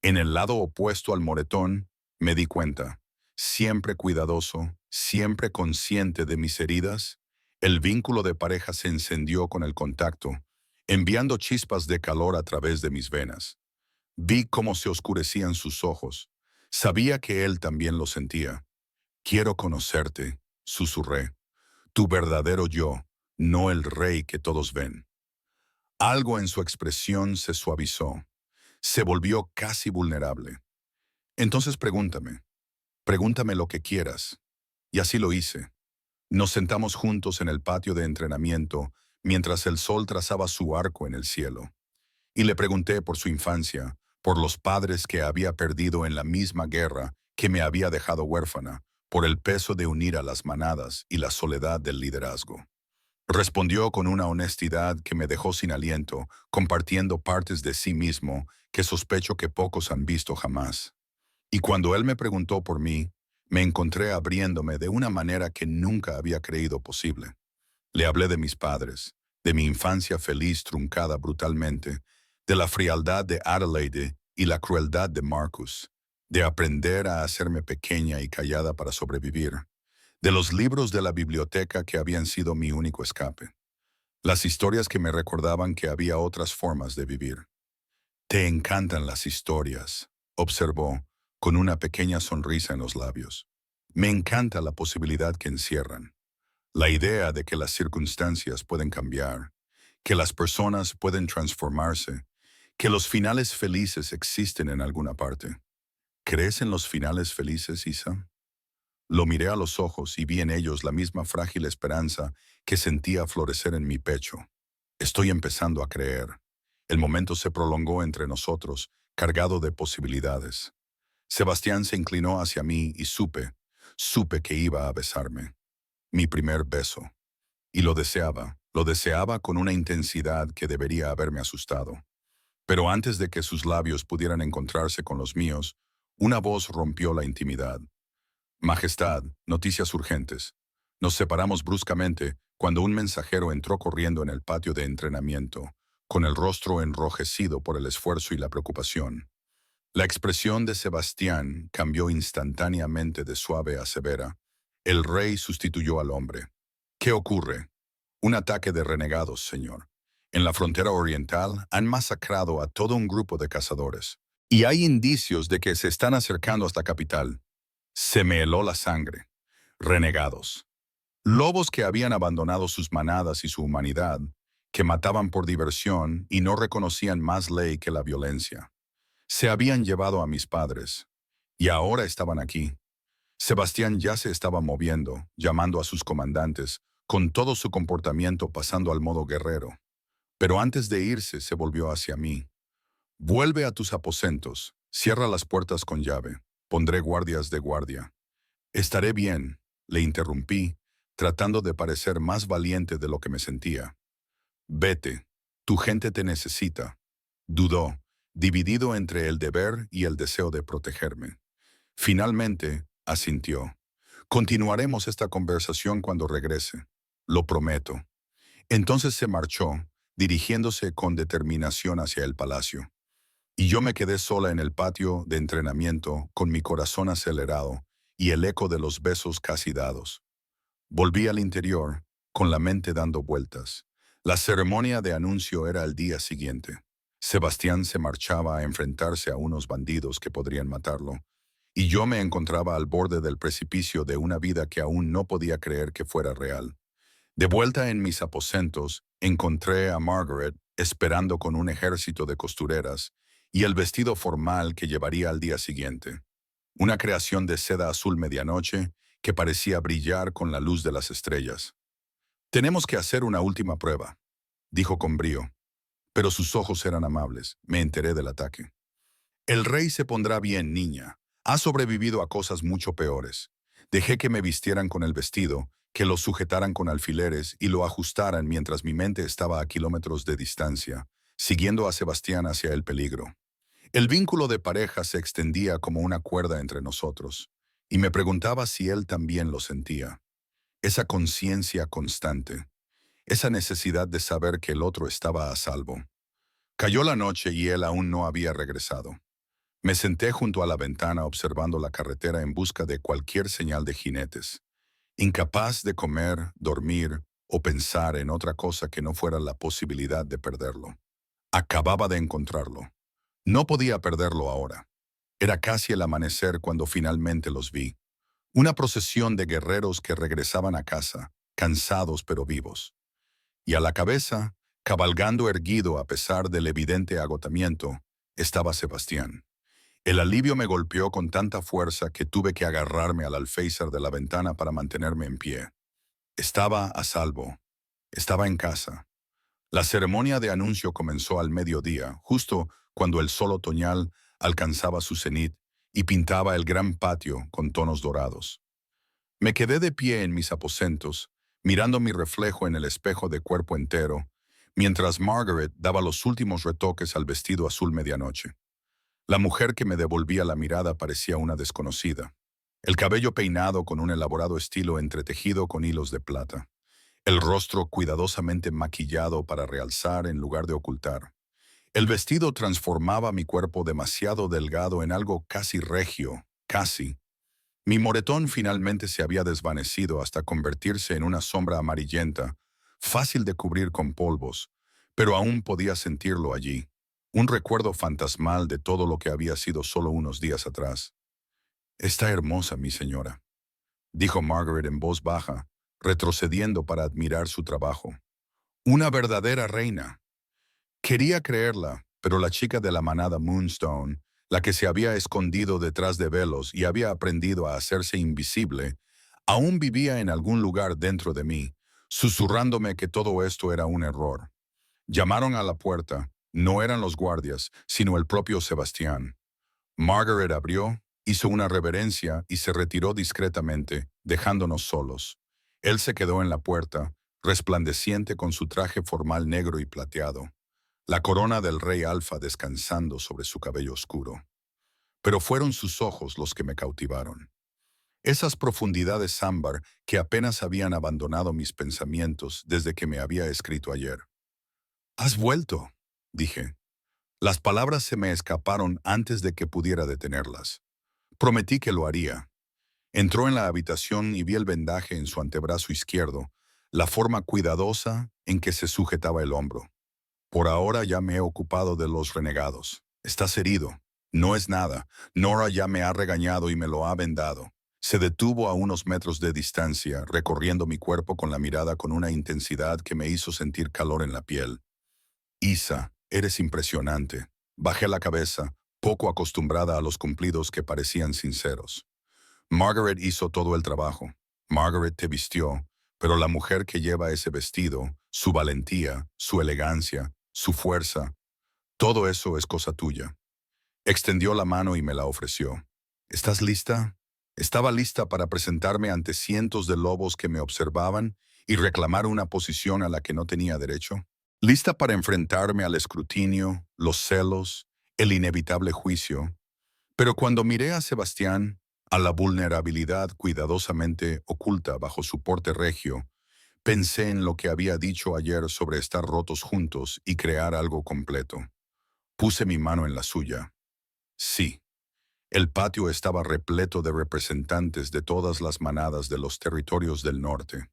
En el lado opuesto al moretón, me di cuenta, siempre cuidadoso, siempre consciente de mis heridas, el vínculo de pareja se encendió con el contacto, enviando chispas de calor a través de mis venas. Vi cómo se oscurecían sus ojos. Sabía que él también lo sentía. Quiero conocerte, susurré. Tu verdadero yo, no el rey que todos ven. Algo en su expresión se suavizó. Se volvió casi vulnerable. Entonces pregúntame lo que quieras. Y así lo hice. Nos sentamos juntos en el patio de entrenamiento mientras el sol trazaba su arco en el cielo. Y le pregunté por su infancia, por los padres que había perdido en la misma guerra que me había dejado huérfana, por el peso de unir a las manadas y la soledad del liderazgo. Respondió con una honestidad que me dejó sin aliento, compartiendo partes de sí mismo que sospecho que pocos han visto jamás. Y cuando él me preguntó por mí, me encontré abriéndome de una manera que nunca había creído posible. Le hablé de mis padres, de mi infancia feliz truncada brutalmente, de la frialdad de Adelaide y la crueldad de Marcus, de aprender a hacerme pequeña y callada para sobrevivir, de los libros de la biblioteca que habían sido mi único escape, las historias que me recordaban que había otras formas de vivir. Te encantan las historias, observó, con una pequeña sonrisa en los labios. Me encanta la posibilidad que encierran. La idea de que las circunstancias pueden cambiar, que las personas pueden transformarse, que los finales felices existen en alguna parte. ¿Crees en los finales felices, Isa? Lo miré a los ojos y vi en ellos la misma frágil esperanza que sentía florecer en mi pecho. Estoy empezando a creer. El momento se prolongó entre nosotros, cargado de posibilidades. Sebastián se inclinó hacia mí y supe que iba a besarme. Mi primer beso. Y lo deseaba con una intensidad que debería haberme asustado. Pero antes de que sus labios pudieran encontrarse con los míos, una voz rompió la intimidad. Majestad, noticias urgentes. Nos separamos bruscamente cuando un mensajero entró corriendo en el patio de entrenamiento, con el rostro enrojecido por el esfuerzo y la preocupación. La expresión de Sebastián cambió instantáneamente de suave a severa. El rey sustituyó al hombre. ¿Qué ocurre? Un ataque de renegados, señor. En la frontera oriental han masacrado a todo un grupo de cazadores. Y hay indicios de que se están acercando hasta capital. Se me heló la sangre. Renegados. Lobos que habían abandonado sus manadas y su humanidad, que mataban por diversión y no reconocían más ley que la violencia. Se habían llevado a mis padres, y ahora estaban aquí. Sebastián ya se estaba moviendo, llamando a sus comandantes, con todo su comportamiento pasando al modo guerrero. Pero antes de irse se volvió hacia mí. Vuelve a tus aposentos, cierra las puertas con llave, pondré guardias de guardia. Estaré bien, le interrumpí, tratando de parecer más valiente de lo que me sentía. Vete, tu gente te necesita. Dudó, dividido entre el deber y el deseo de protegerme. Finalmente, asintió. Continuaremos esta conversación cuando regrese. Lo prometo. Entonces se marchó, dirigiéndose con determinación hacia el palacio. Y yo me quedé sola en el patio de entrenamiento, con mi corazón acelerado y el eco de los besos casi dados. Volví al interior, con la mente dando vueltas. La ceremonia de anuncio era al día siguiente. Sebastián se marchaba a enfrentarse a unos bandidos que podrían matarlo, y yo me encontraba al borde del precipicio de una vida que aún no podía creer que fuera real. De vuelta en mis aposentos, encontré a Margaret esperando con un ejército de costureras y el vestido formal que llevaría al día siguiente. Una creación de seda azul medianoche que parecía brillar con la luz de las estrellas. «Tenemos que hacer una última prueba», dijo con brío, pero sus ojos eran amables. Me enteré del ataque. «El rey se pondrá bien, niña. Ha sobrevivido a cosas mucho peores. Dejé que me vistieran con el vestido, que lo sujetaran con alfileres y lo ajustaran mientras mi mente estaba a kilómetros de distancia, siguiendo a Sebastián hacia el peligro. El vínculo de pareja se extendía como una cuerda entre nosotros, y me preguntaba si él también lo sentía. Esa conciencia constante, esa necesidad de saber que el otro estaba a salvo. Cayó la noche y él aún no había regresado. Me senté junto a la ventana observando la carretera en busca de cualquier señal de jinetes, incapaz de comer, dormir o pensar en otra cosa que no fuera la posibilidad de perderlo. Acababa de encontrarlo. No podía perderlo ahora. Era casi el amanecer cuando finalmente los vi. Una procesión de guerreros que regresaban a casa, cansados pero vivos. Y a la cabeza, cabalgando erguido a pesar del evidente agotamiento, estaba Sebastián. El alivio me golpeó con tanta fuerza que tuve que agarrarme al alféizar de la ventana para mantenerme en pie. Estaba a salvo. Estaba en casa. La ceremonia de anuncio comenzó al mediodía, justo cuando el sol otoñal alcanzaba su cenit y pintaba el gran patio con tonos dorados. Me quedé de pie en mis aposentos, mirando mi reflejo en el espejo de cuerpo entero, mientras Margaret daba los últimos retoques al vestido azul medianoche. La mujer que me devolvía la mirada parecía una desconocida. El cabello peinado con un elaborado estilo entretejido con hilos de plata. El rostro cuidadosamente maquillado para realzar en lugar de ocultar. El vestido transformaba mi cuerpo demasiado delgado en algo casi regio, casi. Mi moretón finalmente se había desvanecido hasta convertirse en una sombra amarillenta, fácil de cubrir con polvos, pero aún podía sentirlo allí, un recuerdo fantasmal de todo lo que había sido solo unos días atrás. «Está hermosa, mi señora», dijo Margaret en voz baja, retrocediendo para admirar su trabajo. «Una verdadera reina». Quería creerla, pero la chica de la manada Moonstone, la que se había escondido detrás de velos y había aprendido a hacerse invisible, aún vivía en algún lugar dentro de mí, susurrándome que todo esto era un error. Llamaron a la puerta. No eran los guardias, sino el propio Sebastián. Margaret abrió, hizo una reverencia y se retiró discretamente, dejándonos solos. Él se quedó en la puerta, resplandeciente con su traje formal negro y plateado, la corona del rey Alfa descansando sobre su cabello oscuro. Pero fueron sus ojos los que me cautivaron. Esas profundidades ámbar que apenas habían abandonado mis pensamientos desde que me había escrito ayer. «¿Has vuelto?», dije. Las palabras se me escaparon antes de que pudiera detenerlas. Prometí que lo haría. Entró en la habitación y vi el vendaje en su antebrazo izquierdo, la forma cuidadosa en que se sujetaba el hombro. Por ahora ya me he ocupado de los renegados. Estás herido. No es nada. Nora ya me ha regañado y me lo ha vendado. Se detuvo a unos metros de distancia, recorriendo mi cuerpo con la mirada con una intensidad que me hizo sentir calor en la piel. Isa, eres impresionante. Bajé la cabeza, poco acostumbrada a los cumplidos que parecían sinceros. Margaret hizo todo el trabajo. Margaret te vistió, pero la mujer que lleva ese vestido, su valentía, su elegancia, su fuerza, todo eso es cosa tuya. Extendió la mano y me la ofreció. ¿Estás lista? Estaba lista para presentarme ante cientos de lobos que me observaban y reclamar una posición a la que no tenía derecho. Lista para enfrentarme al escrutinio, los celos, el inevitable juicio. Pero cuando miré a Sebastián, a la vulnerabilidad cuidadosamente oculta bajo su porte regio, pensé en lo que había dicho ayer sobre estar rotos juntos y crear algo completo. Puse mi mano en la suya. Sí, el patio estaba repleto de representantes de todas las manadas de los territorios del norte.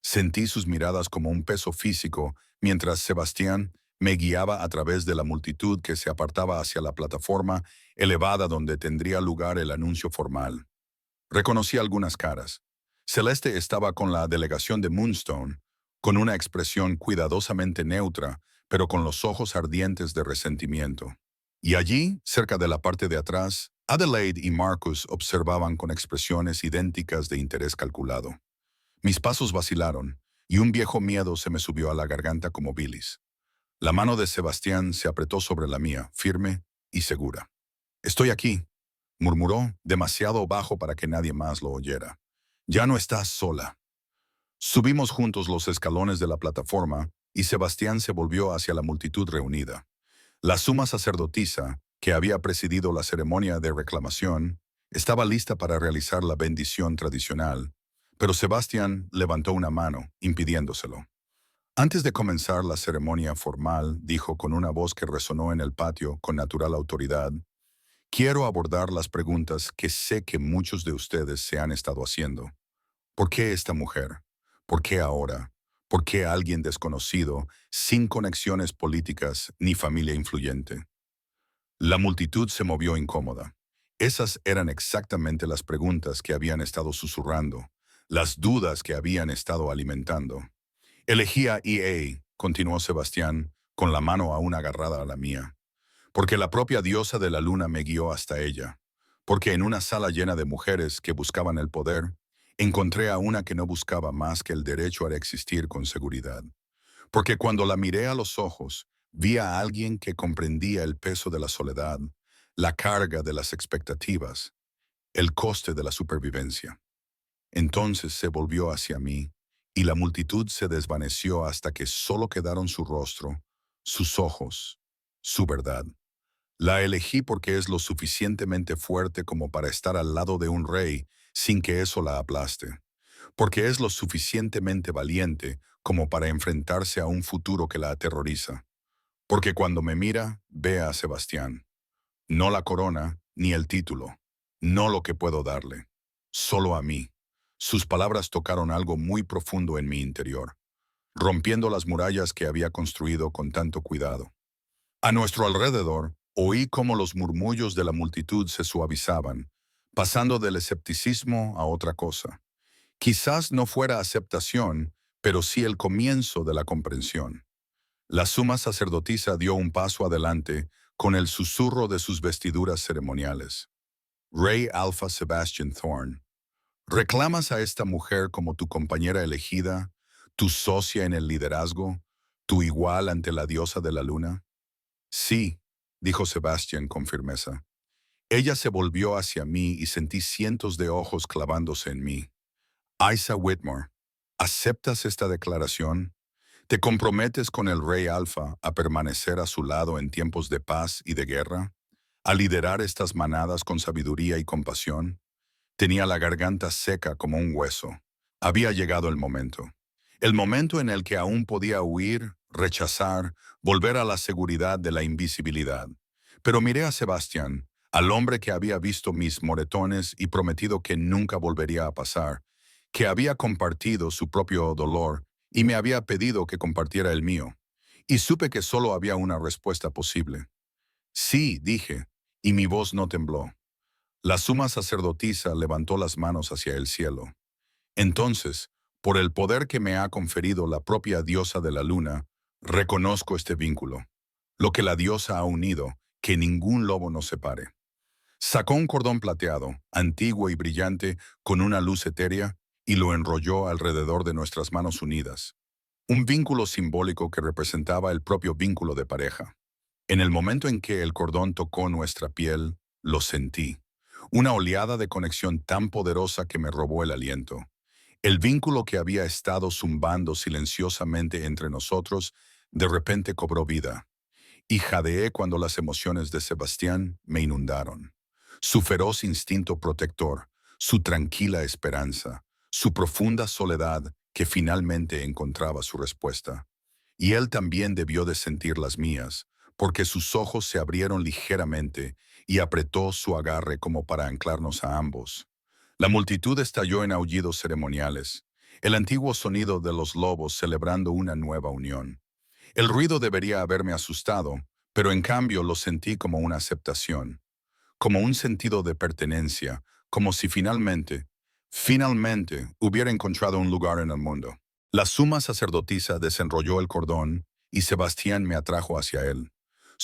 Sentí sus miradas como un peso físico mientras Sebastián me guiaba a través de la multitud que se apartaba hacia la plataforma elevada donde tendría lugar el anuncio formal. Reconocí algunas caras. Celeste estaba con la delegación de Moonstone, con una expresión cuidadosamente neutra, pero con los ojos ardientes de resentimiento. Y allí, cerca de la parte de atrás, Adelaide y Marcus observaban con expresiones idénticas de interés calculado. Mis pasos vacilaron, y un viejo miedo se me subió a la garganta como bilis. La mano de Sebastián se apretó sobre la mía, firme y segura. «Estoy aquí», murmuró, demasiado bajo para que nadie más lo oyera. «Ya no estás sola». Subimos juntos los escalones de la plataforma y Sebastián se volvió hacia la multitud reunida. La suma sacerdotisa, que había presidido la ceremonia de reclamación, estaba lista para realizar la bendición tradicional, pero Sebastián levantó una mano, impidiéndoselo. Antes de comenzar la ceremonia formal, dijo con una voz que resonó en el patio con natural autoridad: «Quiero abordar las preguntas que sé que muchos de ustedes se han estado haciendo. ¿Por qué esta mujer? ¿Por qué ahora? ¿Por qué alguien desconocido, sin conexiones políticas ni familia influyente?» La multitud se movió incómoda. Esas eran exactamente las preguntas que habían estado susurrando, las dudas que habían estado alimentando. «Elegí a EA», continuó Sebastián, con la mano aún agarrada a la mía, «porque la propia diosa de la luna me guió hasta ella, porque en una sala llena de mujeres que buscaban el poder, encontré a una que no buscaba más que el derecho a existir con seguridad. Porque cuando la miré a los ojos, vi a alguien que comprendía el peso de la soledad, la carga de las expectativas, el coste de la supervivencia. Entonces se volvió hacia mí, y la multitud se desvaneció hasta que solo quedaron su rostro, sus ojos, su verdad. La elegí porque es lo suficientemente fuerte como para estar al lado de un rey sin que eso la aplaste, porque es lo suficientemente valiente como para enfrentarse a un futuro que la aterroriza, porque cuando me mira, ve a Sebastián, no la corona ni el título, no lo que puedo darle, solo a mí. Sus palabras tocaron algo muy profundo en mi interior, rompiendo las murallas que había construido con tanto cuidado. A nuestro alrededor, oí cómo los murmullos de la multitud se suavizaban, pasando del escepticismo a otra cosa. Quizás no fuera aceptación, pero sí el comienzo de la comprensión. La suma sacerdotisa dio un paso adelante con el susurro de sus vestiduras ceremoniales. «Rey Alpha Sebastian Thorne, ¿reclamas a esta mujer como tu compañera elegida, tu socia en el liderazgo, tu igual ante la diosa de la luna?» «Sí», dijo Sebastian con firmeza. Ella se volvió hacia mí y sentí cientos de ojos clavándose en mí. «Isa Whitmore, ¿aceptas esta declaración? ¿Te comprometes con el Rey Alfa a permanecer a su lado en tiempos de paz y de guerra? ¿A liderar estas manadas con sabiduría y compasión?» Tenía la garganta seca como un hueso. Había llegado el momento. El momento en el que aún podía huir, rechazar, volver a la seguridad de la invisibilidad. Pero miré a Sebastián, al hombre que había visto mis moretones y prometido que nunca volvería a pasar, que había compartido su propio dolor y me había pedido que compartiera el mío. Y supe que solo había una respuesta posible. Sí, dije, y mi voz no tembló. La suma sacerdotisa levantó las manos hacia el cielo. Entonces, por el poder que me ha conferido la propia diosa de la luna, reconozco este vínculo. Lo que la diosa ha unido, que ningún lobo nos separe. Sacó un cordón plateado, antiguo y brillante, con una luz etérea, y lo enrolló alrededor de nuestras manos unidas. Un vínculo simbólico que representaba el propio vínculo de pareja. En el momento en que el cordón tocó nuestra piel, lo sentí. Una oleada de conexión tan poderosa que me robó el aliento. El vínculo que había estado zumbando silenciosamente entre nosotros, de repente cobró vida. Y jadeé cuando las emociones de Sebastián me inundaron. Su feroz instinto protector, su tranquila esperanza, su profunda soledad que finalmente encontraba su respuesta. Y él también debió de sentir las mías, porque sus ojos se abrieron ligeramente y apretó su agarre como para anclarnos a ambos. La multitud estalló en aullidos ceremoniales, el antiguo sonido de los lobos celebrando una nueva unión. El ruido debería haberme asustado, pero en cambio lo sentí como una aceptación, como un sentido de pertenencia, como si finalmente hubiera encontrado un lugar en el mundo. La suma sacerdotisa desenrolló el cordón y Sebastián me atrajo hacia él.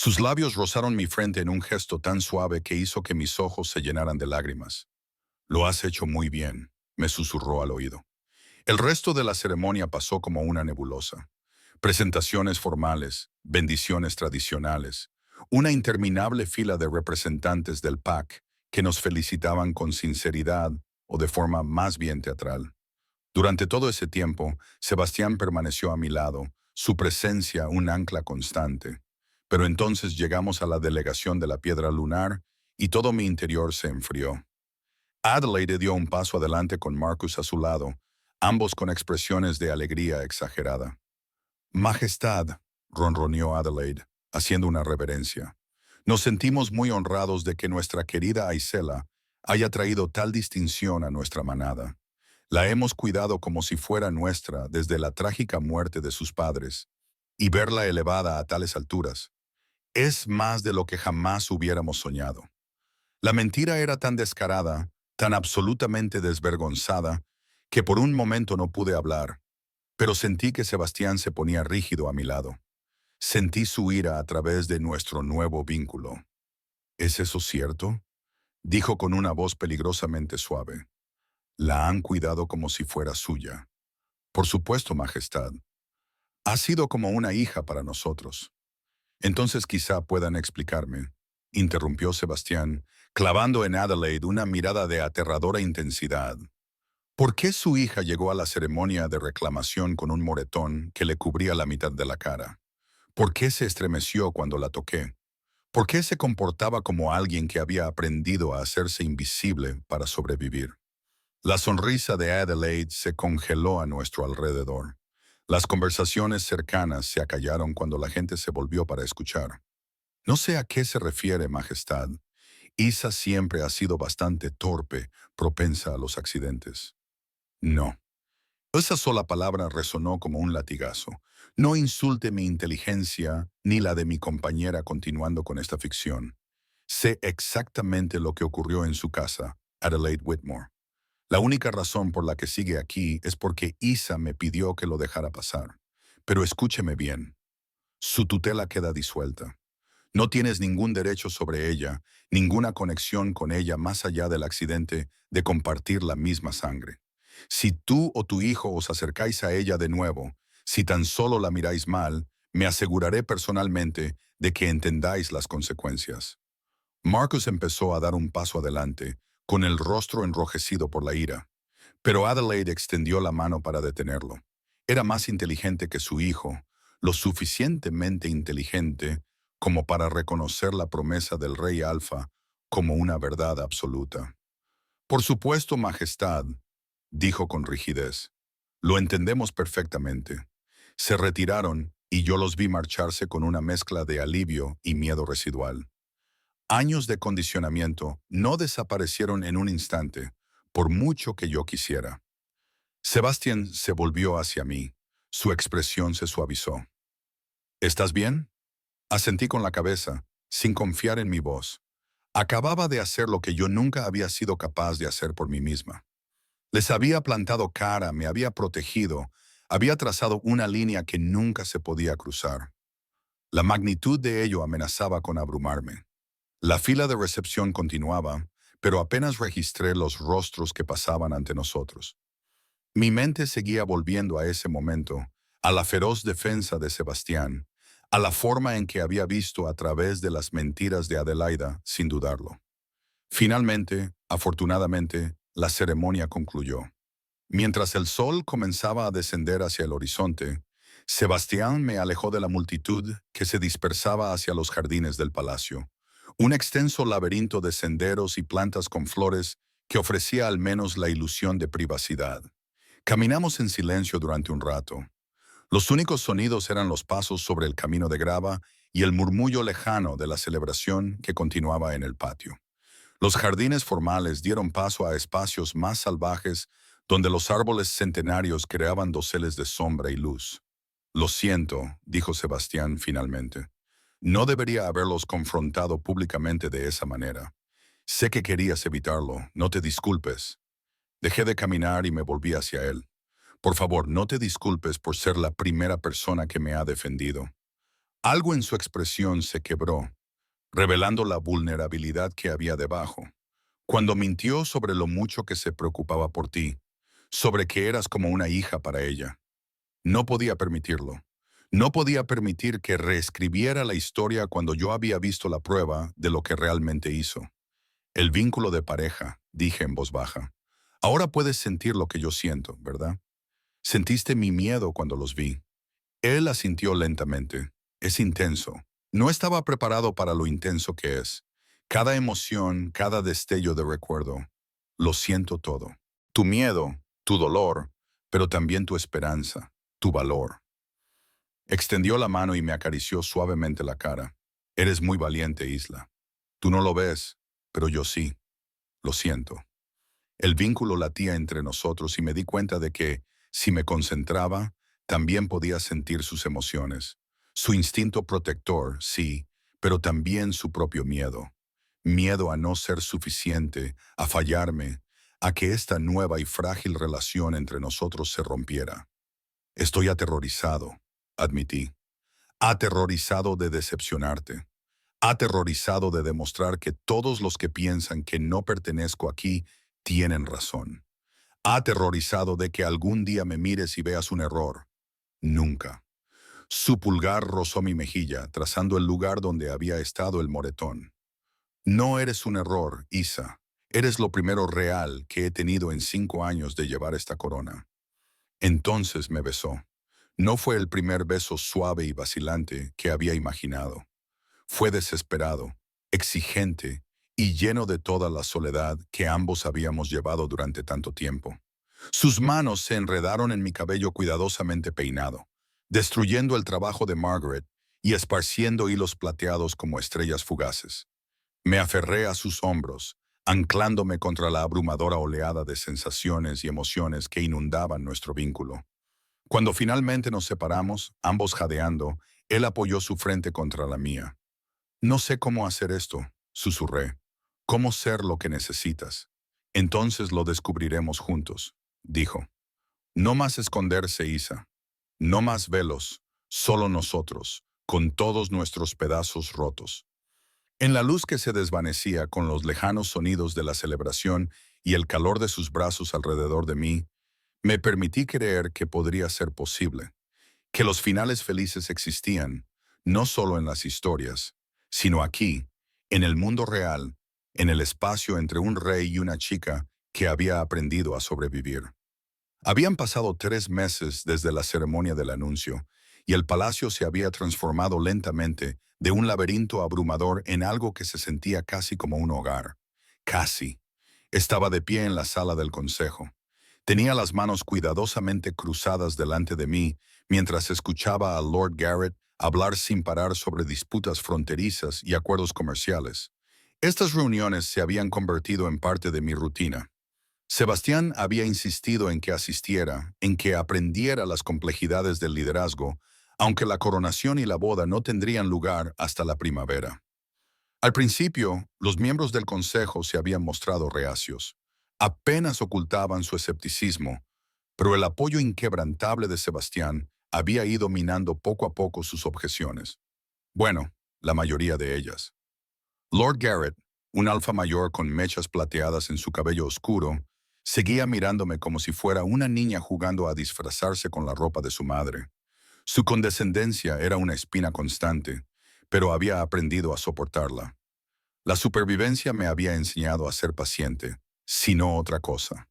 Sus labios rozaron mi frente en un gesto tan suave que hizo que mis ojos se llenaran de lágrimas. Lo has hecho muy bien, me susurró al oído. El resto de la ceremonia pasó como una nebulosa. Presentaciones formales, bendiciones tradicionales, una interminable fila de representantes del PAC que nos felicitaban con sinceridad o de forma más bien teatral. Durante todo ese tiempo, Sebastián permaneció a mi lado, su presencia un ancla constante. Pero entonces llegamos a la delegación de la piedra lunar y todo mi interior se enfrió. Adelaide dio un paso adelante con Marcus a su lado, ambos con expresiones de alegría exagerada. Majestad, ronroneó Adelaide, haciendo una reverencia. Nos sentimos muy honrados de que nuestra querida Aisela haya traído tal distinción a nuestra manada. La hemos cuidado como si fuera nuestra desde la trágica muerte de sus padres, y verla elevada a tales alturas es más de lo que jamás hubiéramos soñado. La mentira era tan descarada, tan absolutamente desvergonzada, que por un momento no pude hablar, pero sentí que Sebastián se ponía rígido a mi lado. Sentí su ira a través de nuestro nuevo vínculo. ¿Es eso cierto? Dijo con una voz peligrosamente suave. La han cuidado como si fuera suya. Por supuesto, Majestad. Ha sido como una hija para nosotros. Entonces quizá puedan explicarme, interrumpió Sebastián, clavando en Adelaide una mirada de aterradora intensidad. ¿Por qué su hija llegó a la ceremonia de reclamación con un moretón que le cubría la mitad de la cara? ¿Por qué se estremeció cuando la toqué? ¿Por qué se comportaba como alguien que había aprendido a hacerse invisible para sobrevivir? La sonrisa de Adelaide se congeló a nuestro alrededor. Las conversaciones cercanas se acallaron cuando la gente se volvió para escuchar. No sé a qué se refiere, Majestad. Isa siempre ha sido bastante torpe, propensa a los accidentes. No. Esa sola palabra resonó como un latigazo. No insulte mi inteligencia ni la de mi compañera continuando con esta ficción. Sé exactamente lo que ocurrió en su casa, Adelaide Whitmore. La única razón por la que sigue aquí es porque Isa me pidió que lo dejara pasar. Pero escúcheme bien. Su tutela queda disuelta. No tienes ningún derecho sobre ella, ninguna conexión con ella más allá del accidente de compartir la misma sangre. Si tú o tu hijo os acercáis a ella de nuevo, si tan solo la miráis mal, me aseguraré personalmente de que entendáis las consecuencias. Marcus empezó a dar un paso adelante, con el rostro enrojecido por la ira, pero Adelaide extendió la mano para detenerlo. Era más inteligente que su hijo, lo suficientemente inteligente como para reconocer la promesa del rey Alfa como una verdad absoluta. Por supuesto, Majestad, dijo con rigidez. Lo entendemos perfectamente. Se retiraron y yo los vi marcharse con una mezcla de alivio y miedo residual. Años de condicionamiento no desaparecieron en un instante, por mucho que yo quisiera. Sebastián se volvió hacia mí. Su expresión se suavizó. ¿Estás bien? Asentí con la cabeza, sin confiar en mi voz. Acababa de hacer lo que yo nunca había sido capaz de hacer por mí misma. Les había plantado cara, me había protegido, había trazado una línea que nunca se podía cruzar. La magnitud de ello amenazaba con abrumarme. La fila de recepción continuaba, pero apenas registré los rostros que pasaban ante nosotros. Mi mente seguía volviendo a ese momento, a la feroz defensa de Sebastián, a la forma en que había visto a través de las mentiras de Adelaida, sin dudarlo. Finalmente, afortunadamente, la ceremonia concluyó. Mientras el sol comenzaba a descender hacia el horizonte, Sebastián me alejó de la multitud que se dispersaba hacia los jardines del palacio, un extenso laberinto de senderos y plantas con flores que ofrecía al menos la ilusión de privacidad. Caminamos en silencio durante un rato. Los únicos sonidos eran los pasos sobre el camino de grava y el murmullo lejano de la celebración que continuaba en el patio. Los jardines formales dieron paso a espacios más salvajes donde los árboles centenarios creaban doseles de sombra y luz. Lo siento, dijo Sebastián finalmente. No debería haberlos confrontado públicamente de esa manera. Sé que querías evitarlo, no te disculpes. Dejé de caminar y me volví hacia él. Por favor, no te disculpes por ser la primera persona que me ha defendido. Algo en su expresión se quebró, revelando la vulnerabilidad que había debajo. Cuando mintió sobre lo mucho que se preocupaba por ti, sobre que eras como una hija para ella. No podía permitirlo. No podía permitir que reescribiera la historia cuando yo había visto la prueba de lo que realmente hizo. El vínculo de pareja, dije en voz baja. Ahora puedes sentir lo que yo siento, ¿verdad? Sentiste mi miedo cuando los vi. Él asintió lentamente. Es intenso. No estaba preparado para lo intenso que es. Cada emoción, cada destello de recuerdo. Lo siento todo. Tu miedo, tu dolor, pero también tu esperanza, tu valor. Extendió la mano y me acarició suavemente la cara. Eres muy valiente, Isla. Tú no lo ves, pero yo sí. Lo siento. El vínculo latía entre nosotros y me di cuenta de que, si me concentraba, también podía sentir sus emociones. Su instinto protector, sí, pero también su propio miedo. Miedo a no ser suficiente, a fallarme, a que esta nueva y frágil relación entre nosotros se rompiera. Estoy aterrorizado, admití. Aterrorizado de decepcionarte. Aterrorizado de demostrar que todos los que piensan que no pertenezco aquí tienen razón. Aterrorizado de que algún día me mires y veas un error. Nunca. Su pulgar rozó mi mejilla, trazando el lugar donde había estado el moretón. No eres un error, Isa. Eres lo primero real que he tenido en 5 años de llevar esta corona. Entonces me besó. No fue el primer beso suave y vacilante que había imaginado. Fue desesperado, exigente y lleno de toda la soledad que ambos habíamos llevado durante tanto tiempo. Sus manos se enredaron en mi cabello cuidadosamente peinado, destruyendo el trabajo de Margaret y esparciendo hilos plateados como estrellas fugaces. Me aferré a sus hombros, anclándome contra la abrumadora oleada de sensaciones y emociones que inundaban nuestro vínculo. Cuando finalmente nos separamos, ambos jadeando, él apoyó su frente contra la mía. No sé cómo hacer esto, susurré. Cómo ser lo que necesitas. Entonces lo descubriremos juntos, dijo. No más esconderse, Isa. No más velos, solo nosotros, con todos nuestros pedazos rotos. En la luz que se desvanecía con los lejanos sonidos de la celebración y el calor de sus brazos alrededor de mí, me permití creer que podría ser posible, que los finales felices existían, no solo en las historias, sino aquí, en el mundo real, en el espacio entre un rey y una chica que había aprendido a sobrevivir. Habían pasado 3 meses desde la ceremonia del anuncio, y el palacio se había transformado lentamente de un laberinto abrumador en algo que se sentía casi como un hogar. Casi. Estaba de pie en la sala del consejo. Tenía las manos cuidadosamente cruzadas delante de mí mientras escuchaba a Lord Garrett hablar sin parar sobre disputas fronterizas y acuerdos comerciales. Estas reuniones se habían convertido en parte de mi rutina. Sebastián había insistido en que asistiera, en que aprendiera las complejidades del liderazgo, aunque la coronación y la boda no tendrían lugar hasta la primavera. Al principio, los miembros del consejo se habían mostrado reacios. Apenas ocultaban su escepticismo, pero el apoyo inquebrantable de Sebastián había ido minando poco a poco sus objeciones. Bueno, la mayoría de ellas. Lord Garrett, un alfa mayor con mechas plateadas en su cabello oscuro, seguía mirándome como si fuera una niña jugando a disfrazarse con la ropa de su madre. Su condescendencia era una espina constante, pero había aprendido a soportarla. La supervivencia me había enseñado a ser paciente, si no otra cosa.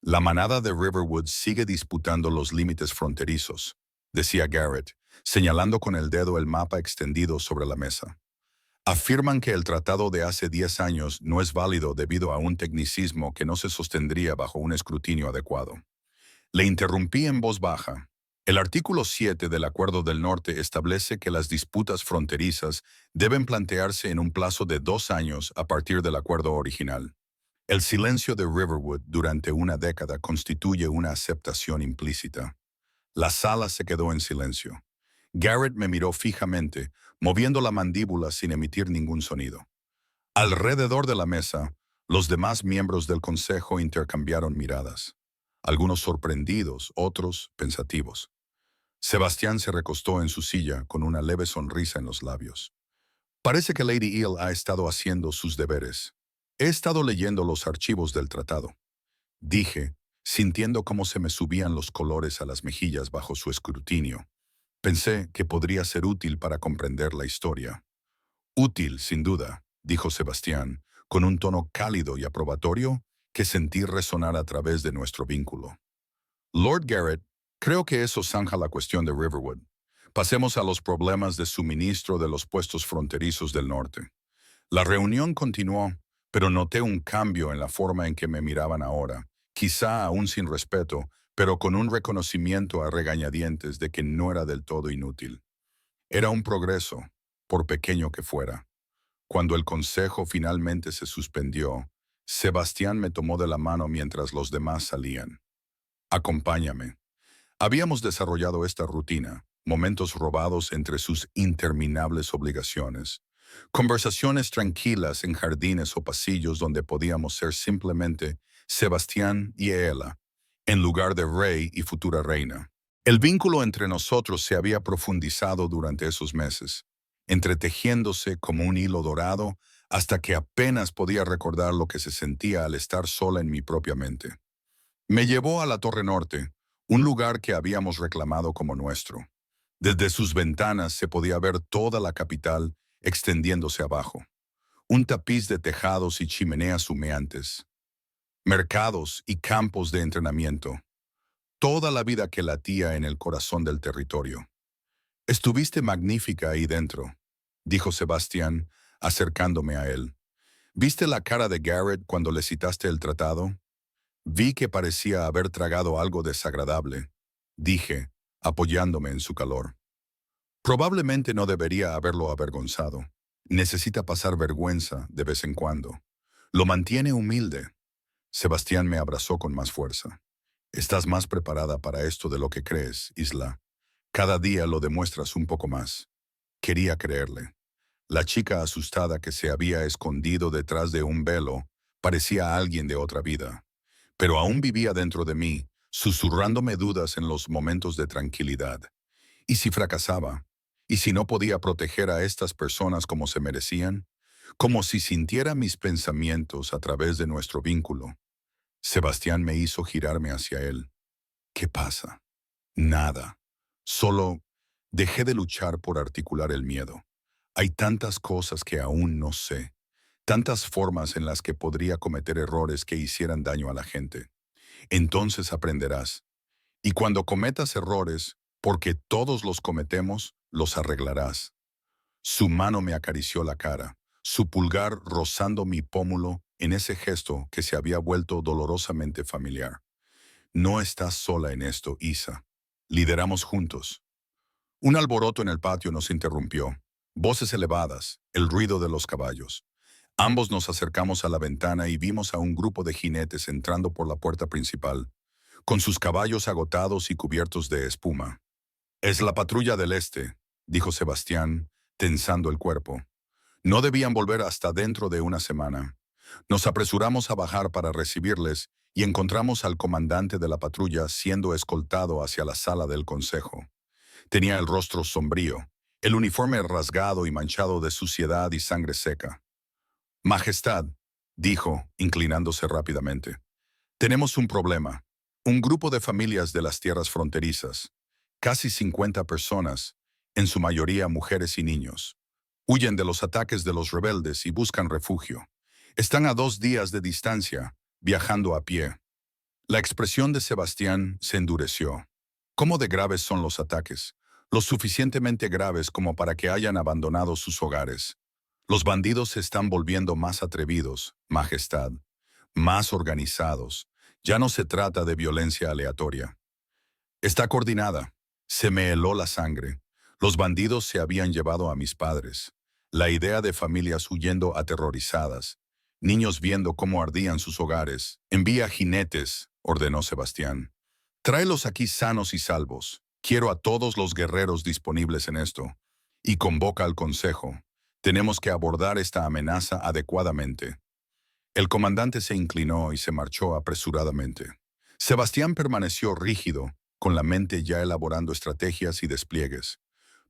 La manada de Riverwood sigue disputando los límites fronterizos, decía Garrett, señalando con el dedo el mapa extendido sobre la mesa. Afirman que el tratado de hace 10 años no es válido debido a un tecnicismo que no se sostendría bajo un escrutinio adecuado. Le interrumpí en voz baja. El artículo 7 del Acuerdo del Norte establece que las disputas fronterizas deben plantearse en un plazo de 2 años a partir del acuerdo original. El silencio de Riverwood durante una década constituye una aceptación implícita. La sala se quedó en silencio. Garrett me miró fijamente, moviendo la mandíbula sin emitir ningún sonido. Alrededor de la mesa, los demás miembros del consejo intercambiaron miradas. Algunos sorprendidos, otros pensativos. Sebastián se recostó en su silla con una leve sonrisa en los labios. Parece que Lady Eel ha estado haciendo sus deberes. He estado leyendo los archivos del tratado. Dije, sintiendo cómo se me subían los colores a las mejillas bajo su escrutinio. Pensé que podría ser útil para comprender la historia. Útil, sin duda, dijo Sebastián, con un tono cálido y aprobatorio que sentí resonar a través de nuestro vínculo. Lord Garrett, creo que eso zanja la cuestión de Riverwood. Pasemos a los problemas de suministro de los puestos fronterizos del norte. La reunión continuó, pero noté un cambio en la forma en que me miraban ahora, quizá aún sin respeto, pero con un reconocimiento a regañadientes de que no era del todo inútil. Era un progreso, por pequeño que fuera. Cuando el consejo finalmente se suspendió, Sebastián me tomó de la mano mientras los demás salían. Acompáñame. Habíamos desarrollado esta rutina, momentos robados entre sus interminables obligaciones. Conversaciones tranquilas en jardines o pasillos donde podíamos ser simplemente Sebastián y Ella, en lugar de rey y futura reina. El vínculo entre nosotros se había profundizado durante esos meses, entretejiéndose como un hilo dorado hasta que apenas podía recordar lo que se sentía al estar sola en mi propia mente. Me llevó a la Torre Norte, un lugar que habíamos reclamado como nuestro. Desde sus ventanas se podía ver toda la capital extendiéndose abajo. Un tapiz de tejados y chimeneas humeantes. Mercados y campos de entrenamiento. Toda la vida que latía en el corazón del territorio. Estuviste magnífica ahí dentro, dijo Sebastián, acercándome a él. ¿Viste la cara de Garrett cuando le citaste el tratado? Vi que parecía haber tragado algo desagradable, dije, apoyándome en su calor. Probablemente no debería haberlo avergonzado. Necesita pasar vergüenza de vez en cuando. Lo mantiene humilde. Sebastián me abrazó con más fuerza. Estás más preparada para esto de lo que crees, Isla. Cada día lo demuestras un poco más. Quería creerle. La chica asustada que se había escondido detrás de un velo parecía alguien de otra vida. Pero aún vivía dentro de mí, susurrándome dudas en los momentos de tranquilidad. ¿Y si fracasaba? ¿Y si no podía proteger a estas personas como se merecían? Como si sintiera mis pensamientos a través de nuestro vínculo. Sebastián me hizo girarme hacia él. ¿Qué pasa? Nada. Solo dejé de luchar por articular el miedo. Hay tantas cosas que aún no sé. Tantas formas en las que podría cometer errores que hicieran daño a la gente. Entonces aprenderás. Y cuando cometas errores, porque todos los cometemos, los arreglarás. Su mano me acarició la cara, su pulgar rozando mi pómulo en ese gesto que se había vuelto dolorosamente familiar. No estás sola en esto, Isa. Lideramos juntos. Un alboroto en el patio nos interrumpió. Voces elevadas, el ruido de los caballos. Ambos nos acercamos a la ventana y vimos a un grupo de jinetes entrando por la puerta principal, con sus caballos agotados y cubiertos de espuma. «Es la patrulla del este», dijo Sebastián, tensando el cuerpo. «No debían volver hasta dentro de una semana». Nos apresuramos a bajar para recibirles y encontramos al comandante de la patrulla siendo escoltado hacia la sala del consejo. Tenía el rostro sombrío, el uniforme rasgado y manchado de suciedad y sangre seca. «Majestad», dijo, inclinándose rápidamente, «tenemos un problema. Un grupo de familias de las tierras fronterizas, casi 50 personas, en su mayoría mujeres y niños, huyen de los ataques de los rebeldes y buscan refugio. Están a 2 días de distancia, viajando a pie». La expresión de Sebastián se endureció. ¿Cómo de graves son los ataques? Lo suficientemente graves como para que hayan abandonado sus hogares. Los bandidos se están volviendo más atrevidos, Majestad, más organizados. Ya no se trata de violencia aleatoria. Está coordinada. Se me heló la sangre. Los bandidos se habían llevado a mis padres. La idea de familias huyendo aterrorizadas. Niños viendo cómo ardían sus hogares. «Envía jinetes», ordenó Sebastián. «Tráelos aquí sanos y salvos. Quiero a todos los guerreros disponibles en esto. Y convoca al consejo. Tenemos que abordar esta amenaza adecuadamente». El comandante se inclinó y se marchó apresuradamente. Sebastián permaneció rígido, con la mente ya elaborando estrategias y despliegues.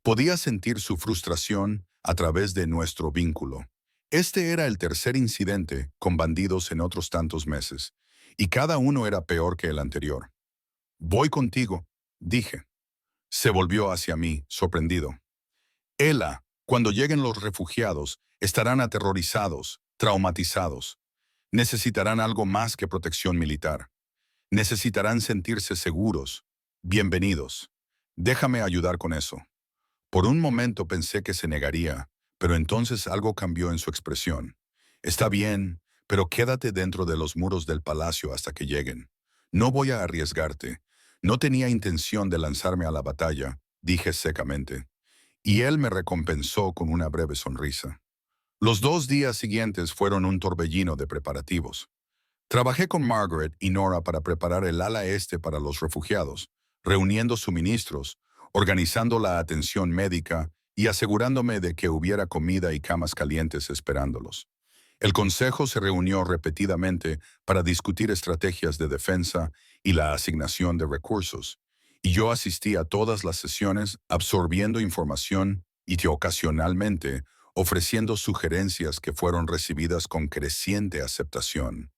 Podía sentir su frustración a través de nuestro vínculo. Este era el tercer incidente con bandidos en otros tantos meses, y cada uno era peor que el anterior. «Voy contigo», dije. Se volvió hacia mí, sorprendido. «Ela, cuando lleguen los refugiados, estarán aterrorizados, traumatizados. Necesitarán algo más que protección militar. Necesitarán sentirse seguros, bienvenidos. Déjame ayudar con eso». Por un momento pensé que se negaría, pero entonces algo cambió en su expresión. «Está bien, pero quédate dentro de los muros del palacio hasta que lleguen. No voy a arriesgarte. No tenía intención de lanzarme a la batalla», dije secamente. Y él me recompensó con una breve sonrisa. Los 2 días siguientes fueron un torbellino de preparativos. Trabajé con Margaret y Nora para preparar el ala este para los refugiados, reuniendo suministros, organizando la atención médica y asegurándome de que hubiera comida y camas calientes esperándolos. El consejo se reunió repetidamente para discutir estrategias de defensa y la asignación de recursos, y yo asistí a todas las sesiones absorbiendo información y ocasionalmente ofreciendo sugerencias que fueron recibidas con creciente aceptación.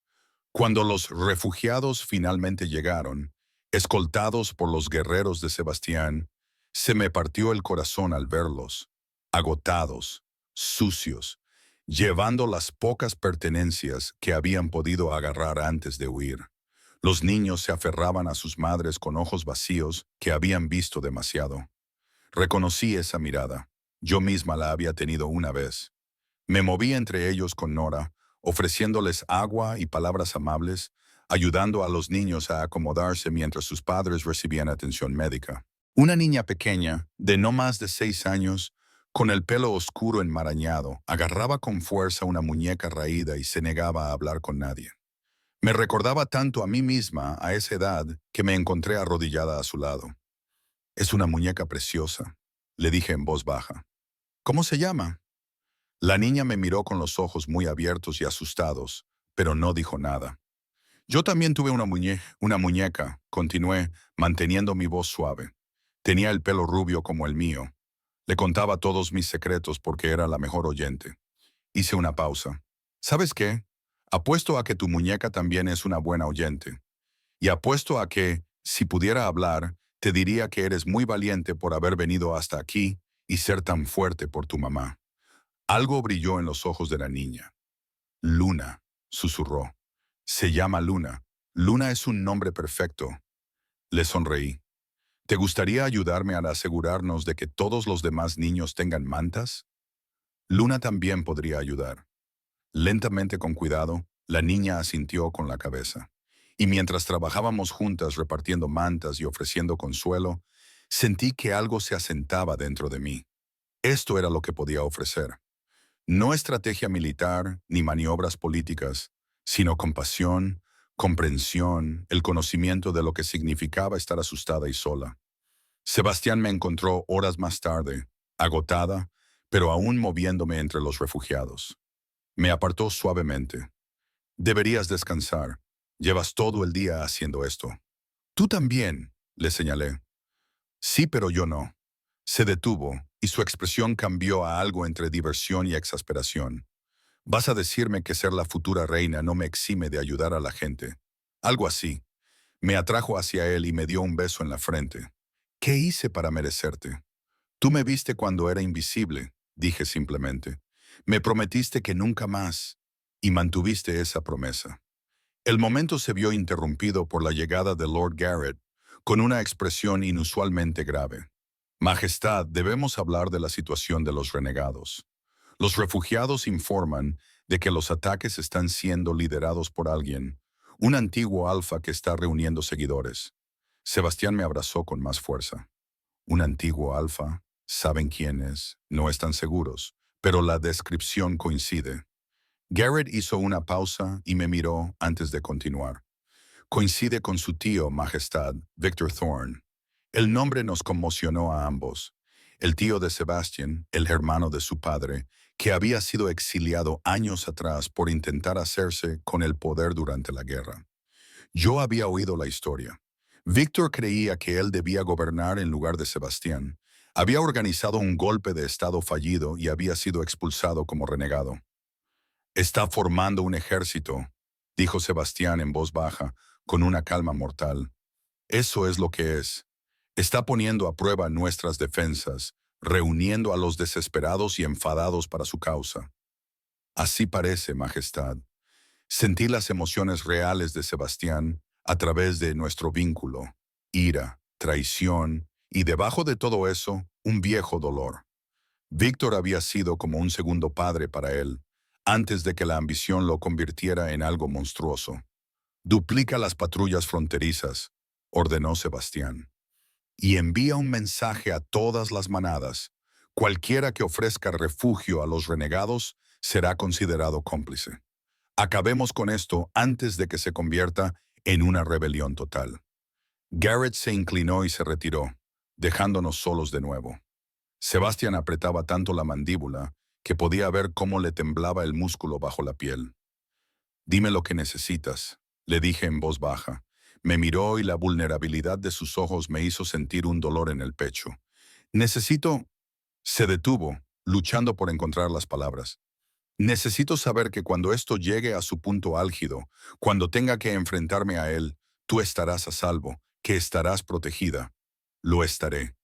Cuando los refugiados finalmente llegaron, escoltados por los guerreros de Sebastián, se me partió el corazón al verlos, agotados, sucios, llevando las pocas pertenencias que habían podido agarrar antes de huir. Los niños se aferraban a sus madres con ojos vacíos que habían visto demasiado. Reconocí esa mirada. Yo misma la había tenido una vez. Me moví entre ellos con Nora, ofreciéndoles agua y palabras amables, ayudando a los niños a acomodarse mientras sus padres recibían atención médica. Una niña pequeña, de no más de 6 años, con el pelo oscuro enmarañado, agarraba con fuerza una muñeca raída y se negaba a hablar con nadie. Me recordaba tanto a mí misma a esa edad que me encontré arrodillada a su lado. «Es una muñeca preciosa», le dije en voz baja. «¿Cómo se llama?». La niña me miró con los ojos muy abiertos y asustados, pero no dijo nada. «Yo también tuve una muñeca», continué, manteniendo mi voz suave. Tenía el pelo rubio como el mío. Le contaba todos mis secretos porque era la mejor oyente. Hice una pausa. «¿Sabes qué? Apuesto a que tu muñeca también es una buena oyente. Y apuesto a que, si pudiera hablar, te diría que eres muy valiente por haber venido hasta aquí y ser tan fuerte por tu mamá». Algo brilló en los ojos de la niña. «Luna», susurró. «Se llama Luna. Luna es un nombre perfecto». Le sonreí. «¿Te gustaría ayudarme a asegurarnos de que todos los demás niños tengan mantas?». «Luna también podría ayudar». Lentamente, con cuidado, la niña asintió con la cabeza. Y mientras trabajábamos juntas repartiendo mantas y ofreciendo consuelo, sentí que algo se asentaba dentro de mí. Esto era lo que podía ofrecer. No estrategia militar ni maniobras políticas, sino compasión, comprensión, el conocimiento de lo que significaba estar asustada y sola. Sebastián me encontró horas más tarde, agotada, pero aún moviéndome entre los refugiados. Me apartó suavemente. Deberías descansar. Llevas todo el día haciendo esto. Tú también, le señalé. Sí, pero yo no. Se detuvo, y su expresión cambió a algo entre diversión y exasperación. Vas a decirme que ser la futura reina no me exime de ayudar a la gente. Algo así. Me atrajo hacia él y me dio un beso en la frente. ¿Qué hice para merecerte? Tú me viste cuando era invisible, dije simplemente. Me prometiste que nunca más, y mantuviste esa promesa. El momento se vio interrumpido por la llegada de Lord Garrett, con una expresión inusualmente grave. Majestad, debemos hablar de la situación de los renegados. Los refugiados informan de que los ataques están siendo liderados por alguien, un antiguo alfa que está reuniendo seguidores. Sebastián me abrazó con más fuerza. Un antiguo alfa, saben quién es, no están seguros, pero la descripción coincide. Garrett hizo una pausa y me miró antes de continuar. Coincide con su tío, Majestad, Victor Thorne. El nombre nos conmocionó a ambos. El tío de Sebastian, el hermano de su padre, que había sido exiliado años atrás por intentar hacerse con el poder durante la guerra. Yo había oído la historia. Víctor creía que él debía gobernar en lugar de Sebastián. Había organizado un golpe de estado fallido y había sido expulsado como renegado. Está formando un ejército, dijo Sebastián en voz baja, con una calma mortal. Eso es lo que es. Está poniendo a prueba nuestras defensas, reuniendo a los desesperados y enfadados para su causa. Así parece, Majestad. Sentí las emociones reales de Sebastián a través de nuestro vínculo, ira, traición y debajo de todo eso, un viejo dolor. Víctor había sido como un segundo padre para él, antes de que la ambición lo convirtiera en algo monstruoso. Duplica las patrullas fronterizas, ordenó Sebastián, y envía un mensaje a todas las manadas. Cualquiera que ofrezca refugio a los renegados será considerado cómplice. Acabemos con esto antes de que se convierta en una rebelión total. Garrett se inclinó y se retiró, dejándonos solos de nuevo. Sebastián apretaba tanto la mandíbula que podía ver cómo le temblaba el músculo bajo la piel. Dime lo que necesitas, le dije en voz baja. Me miró y la vulnerabilidad de sus ojos me hizo sentir un dolor en el pecho. Necesito... Se detuvo, luchando por encontrar las palabras. Necesito saber que cuando esto llegue a su punto álgido, cuando tenga que enfrentarme a él, tú estarás a salvo, que estarás protegida. Lo estaré.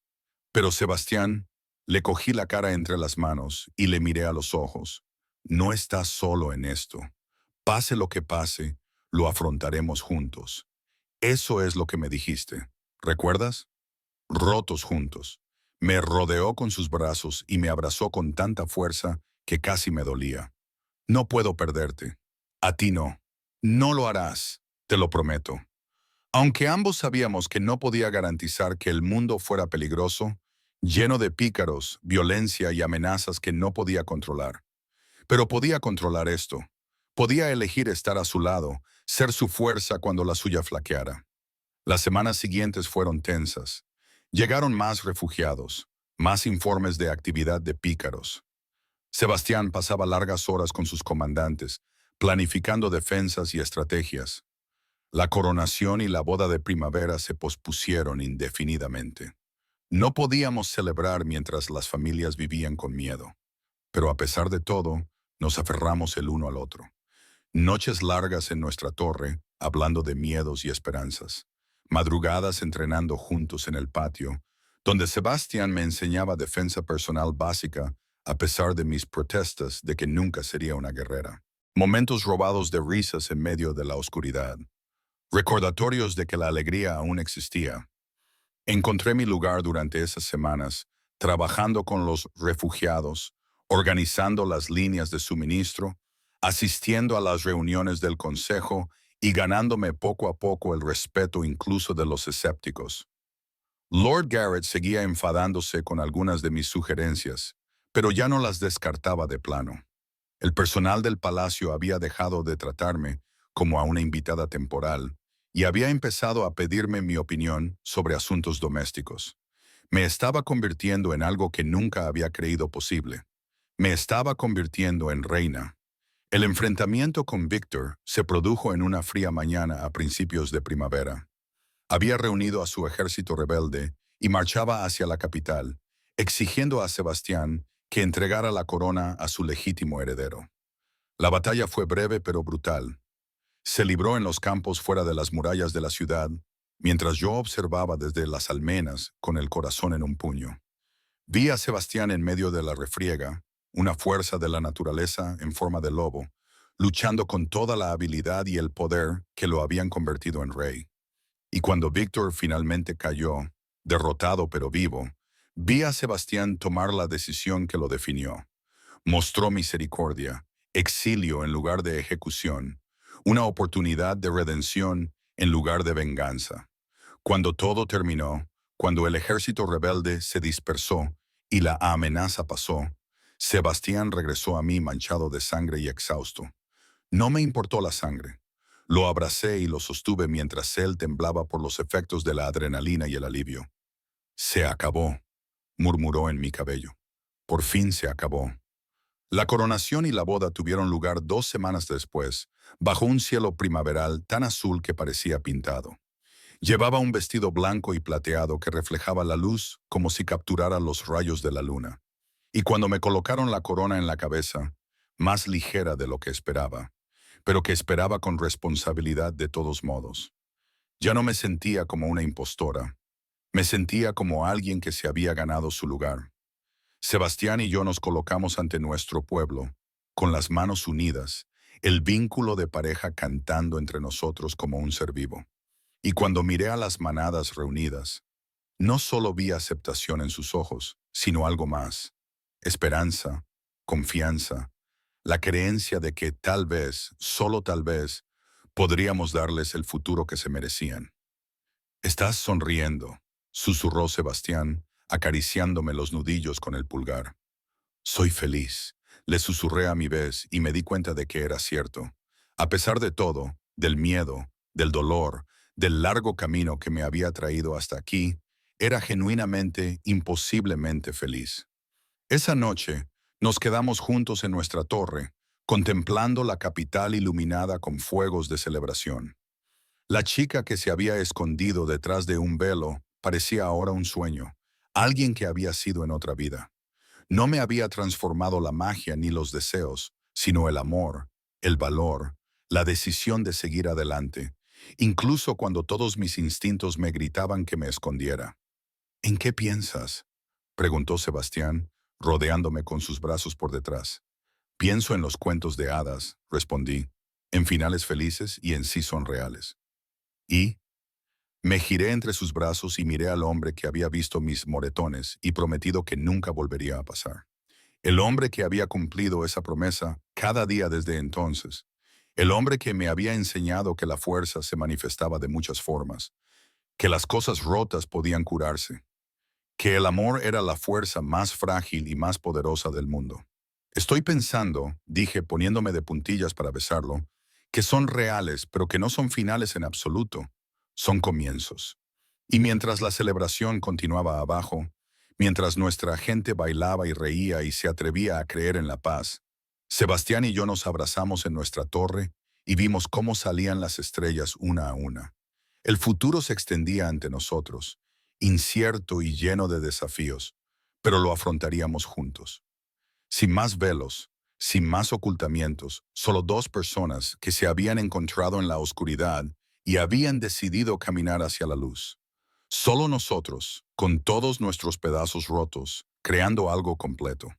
Pero Sebastián, le cogí la cara entre las manos y le miré a los ojos. No estás solo en esto. Pase lo que pase, lo afrontaremos juntos. Eso es lo que me dijiste. ¿Recuerdas? Rotos juntos. Me rodeó con sus brazos y me abrazó con tanta fuerza que casi me dolía. No puedo perderte. A ti no. No lo harás, te lo prometo. Aunque ambos sabíamos que no podía garantizar que el mundo fuera peligroso, lleno de pícaros, violencia y amenazas que no podía controlar. Pero podía controlar esto. Podía elegir estar a su lado, ser su fuerza cuando la suya flaqueara. Las semanas siguientes fueron tensas. Llegaron más refugiados, más informes de actividad de pícaros. Sebastián pasaba largas horas con sus comandantes, planificando defensas y estrategias. La coronación y la boda de primavera se pospusieron indefinidamente. No podíamos celebrar mientras las familias vivían con miedo. Pero a pesar de todo, nos aferramos el uno al otro. Noches largas en nuestra torre, hablando de miedos y esperanzas. Madrugadas entrenando juntos en el patio, donde Sebastián me enseñaba defensa personal básica a pesar de mis protestas de que nunca sería una guerrera. Momentos robados de risas en medio de la oscuridad. Recordatorios de que la alegría aún existía. Encontré mi lugar durante esas semanas, trabajando con los refugiados, organizando las líneas de suministro, asistiendo a las reuniones del consejo y ganándome poco a poco el respeto incluso de los escépticos. Lord Garrett seguía enfadándose con algunas de mis sugerencias, pero ya no las descartaba de plano. El personal del palacio había dejado de tratarme como a una invitada temporal y había empezado a pedirme mi opinión sobre asuntos domésticos. Me estaba convirtiendo en algo que nunca había creído posible. Me estaba convirtiendo en reina. El enfrentamiento con Victor se produjo en una fría mañana a principios de primavera. Había reunido a su ejército rebelde y marchaba hacia la capital, exigiendo a Sebastián que entregara la corona a su legítimo heredero. La batalla fue breve pero brutal. Se libró en los campos fuera de las murallas de la ciudad, mientras yo observaba desde las almenas con el corazón en un puño. Vi a Sebastián en medio de la refriega, una fuerza de la naturaleza en forma de lobo, luchando con toda la habilidad y el poder que lo habían convertido en rey. Y cuando Víctor finalmente cayó, derrotado pero vivo, vi a Sebastián tomar la decisión que lo definió. Mostró misericordia, exilio en lugar de ejecución, una oportunidad de redención en lugar de venganza. Cuando todo terminó, cuando el ejército rebelde se dispersó y la amenaza pasó, Sebastián regresó a mí manchado de sangre y exhausto. No me importó la sangre. Lo abracé y lo sostuve mientras él temblaba por los efectos de la adrenalina y el alivio. Se acabó, murmuró en mi cabello. Por fin se acabó. La coronación y la boda tuvieron lugar 2 semanas después, bajo un cielo primaveral tan azul que parecía pintado. Llevaba un vestido blanco y plateado que reflejaba la luz como si capturara los rayos de la luna. Y cuando me colocaron la corona en la cabeza, más ligera de lo que esperaba, pero que esperaba con responsabilidad de todos modos. Ya no me sentía como una impostora, me sentía como alguien que se había ganado su lugar. Sebastián y yo nos colocamos ante nuestro pueblo, con las manos unidas, el vínculo de pareja cantando entre nosotros como un ser vivo. Y cuando miré a las manadas reunidas, no solo vi aceptación en sus ojos, sino algo más: esperanza, confianza, la creencia de que tal vez, solo tal vez, podríamos darles el futuro que se merecían. «Estás sonriendo», susurró Sebastián, acariciándome los nudillos con el pulgar. «Soy feliz», le susurré a mi vez y me di cuenta de que era cierto. A pesar de todo, del miedo, del dolor, del largo camino que me había traído hasta aquí, era genuinamente, imposiblemente feliz. Esa noche, nos quedamos juntos en nuestra torre, contemplando la capital iluminada con fuegos de celebración. La chica que se había escondido detrás de un velo parecía ahora un sueño, alguien que había sido en otra vida. No me había transformado la magia ni los deseos, sino el amor, el valor, la decisión de seguir adelante, incluso cuando todos mis instintos me gritaban que me escondiera. «¿En qué piensas?», preguntó Sebastián, rodeándome con sus brazos por detrás. «Pienso en los cuentos de hadas», respondí, «en finales felices y en sí son reales». «¿Y?». Me giré entre sus brazos y miré al hombre que había visto mis moretones y prometido que nunca volvería a pasar. El hombre que había cumplido esa promesa cada día desde entonces. El hombre que me había enseñado que la fuerza se manifestaba de muchas formas, que las cosas rotas podían curarse, que el amor era la fuerza más frágil y más poderosa del mundo. «Estoy pensando», dije poniéndome de puntillas para besarlo, «que son reales, pero que no son finales en absoluto. Son comienzos». Y mientras la celebración continuaba abajo, mientras nuestra gente bailaba y reía y se atrevía a creer en la paz, Sebastián y yo nos abrazamos en nuestra torre y vimos cómo salían las estrellas una a una. El futuro se extendía ante nosotros, incierto y lleno de desafíos, pero lo afrontaríamos juntos. Sin más velos, sin más ocultamientos, solo dos personas que se habían encontrado en la oscuridad y habían decidido caminar hacia la luz. Solo nosotros, con todos nuestros pedazos rotos, creando algo completo.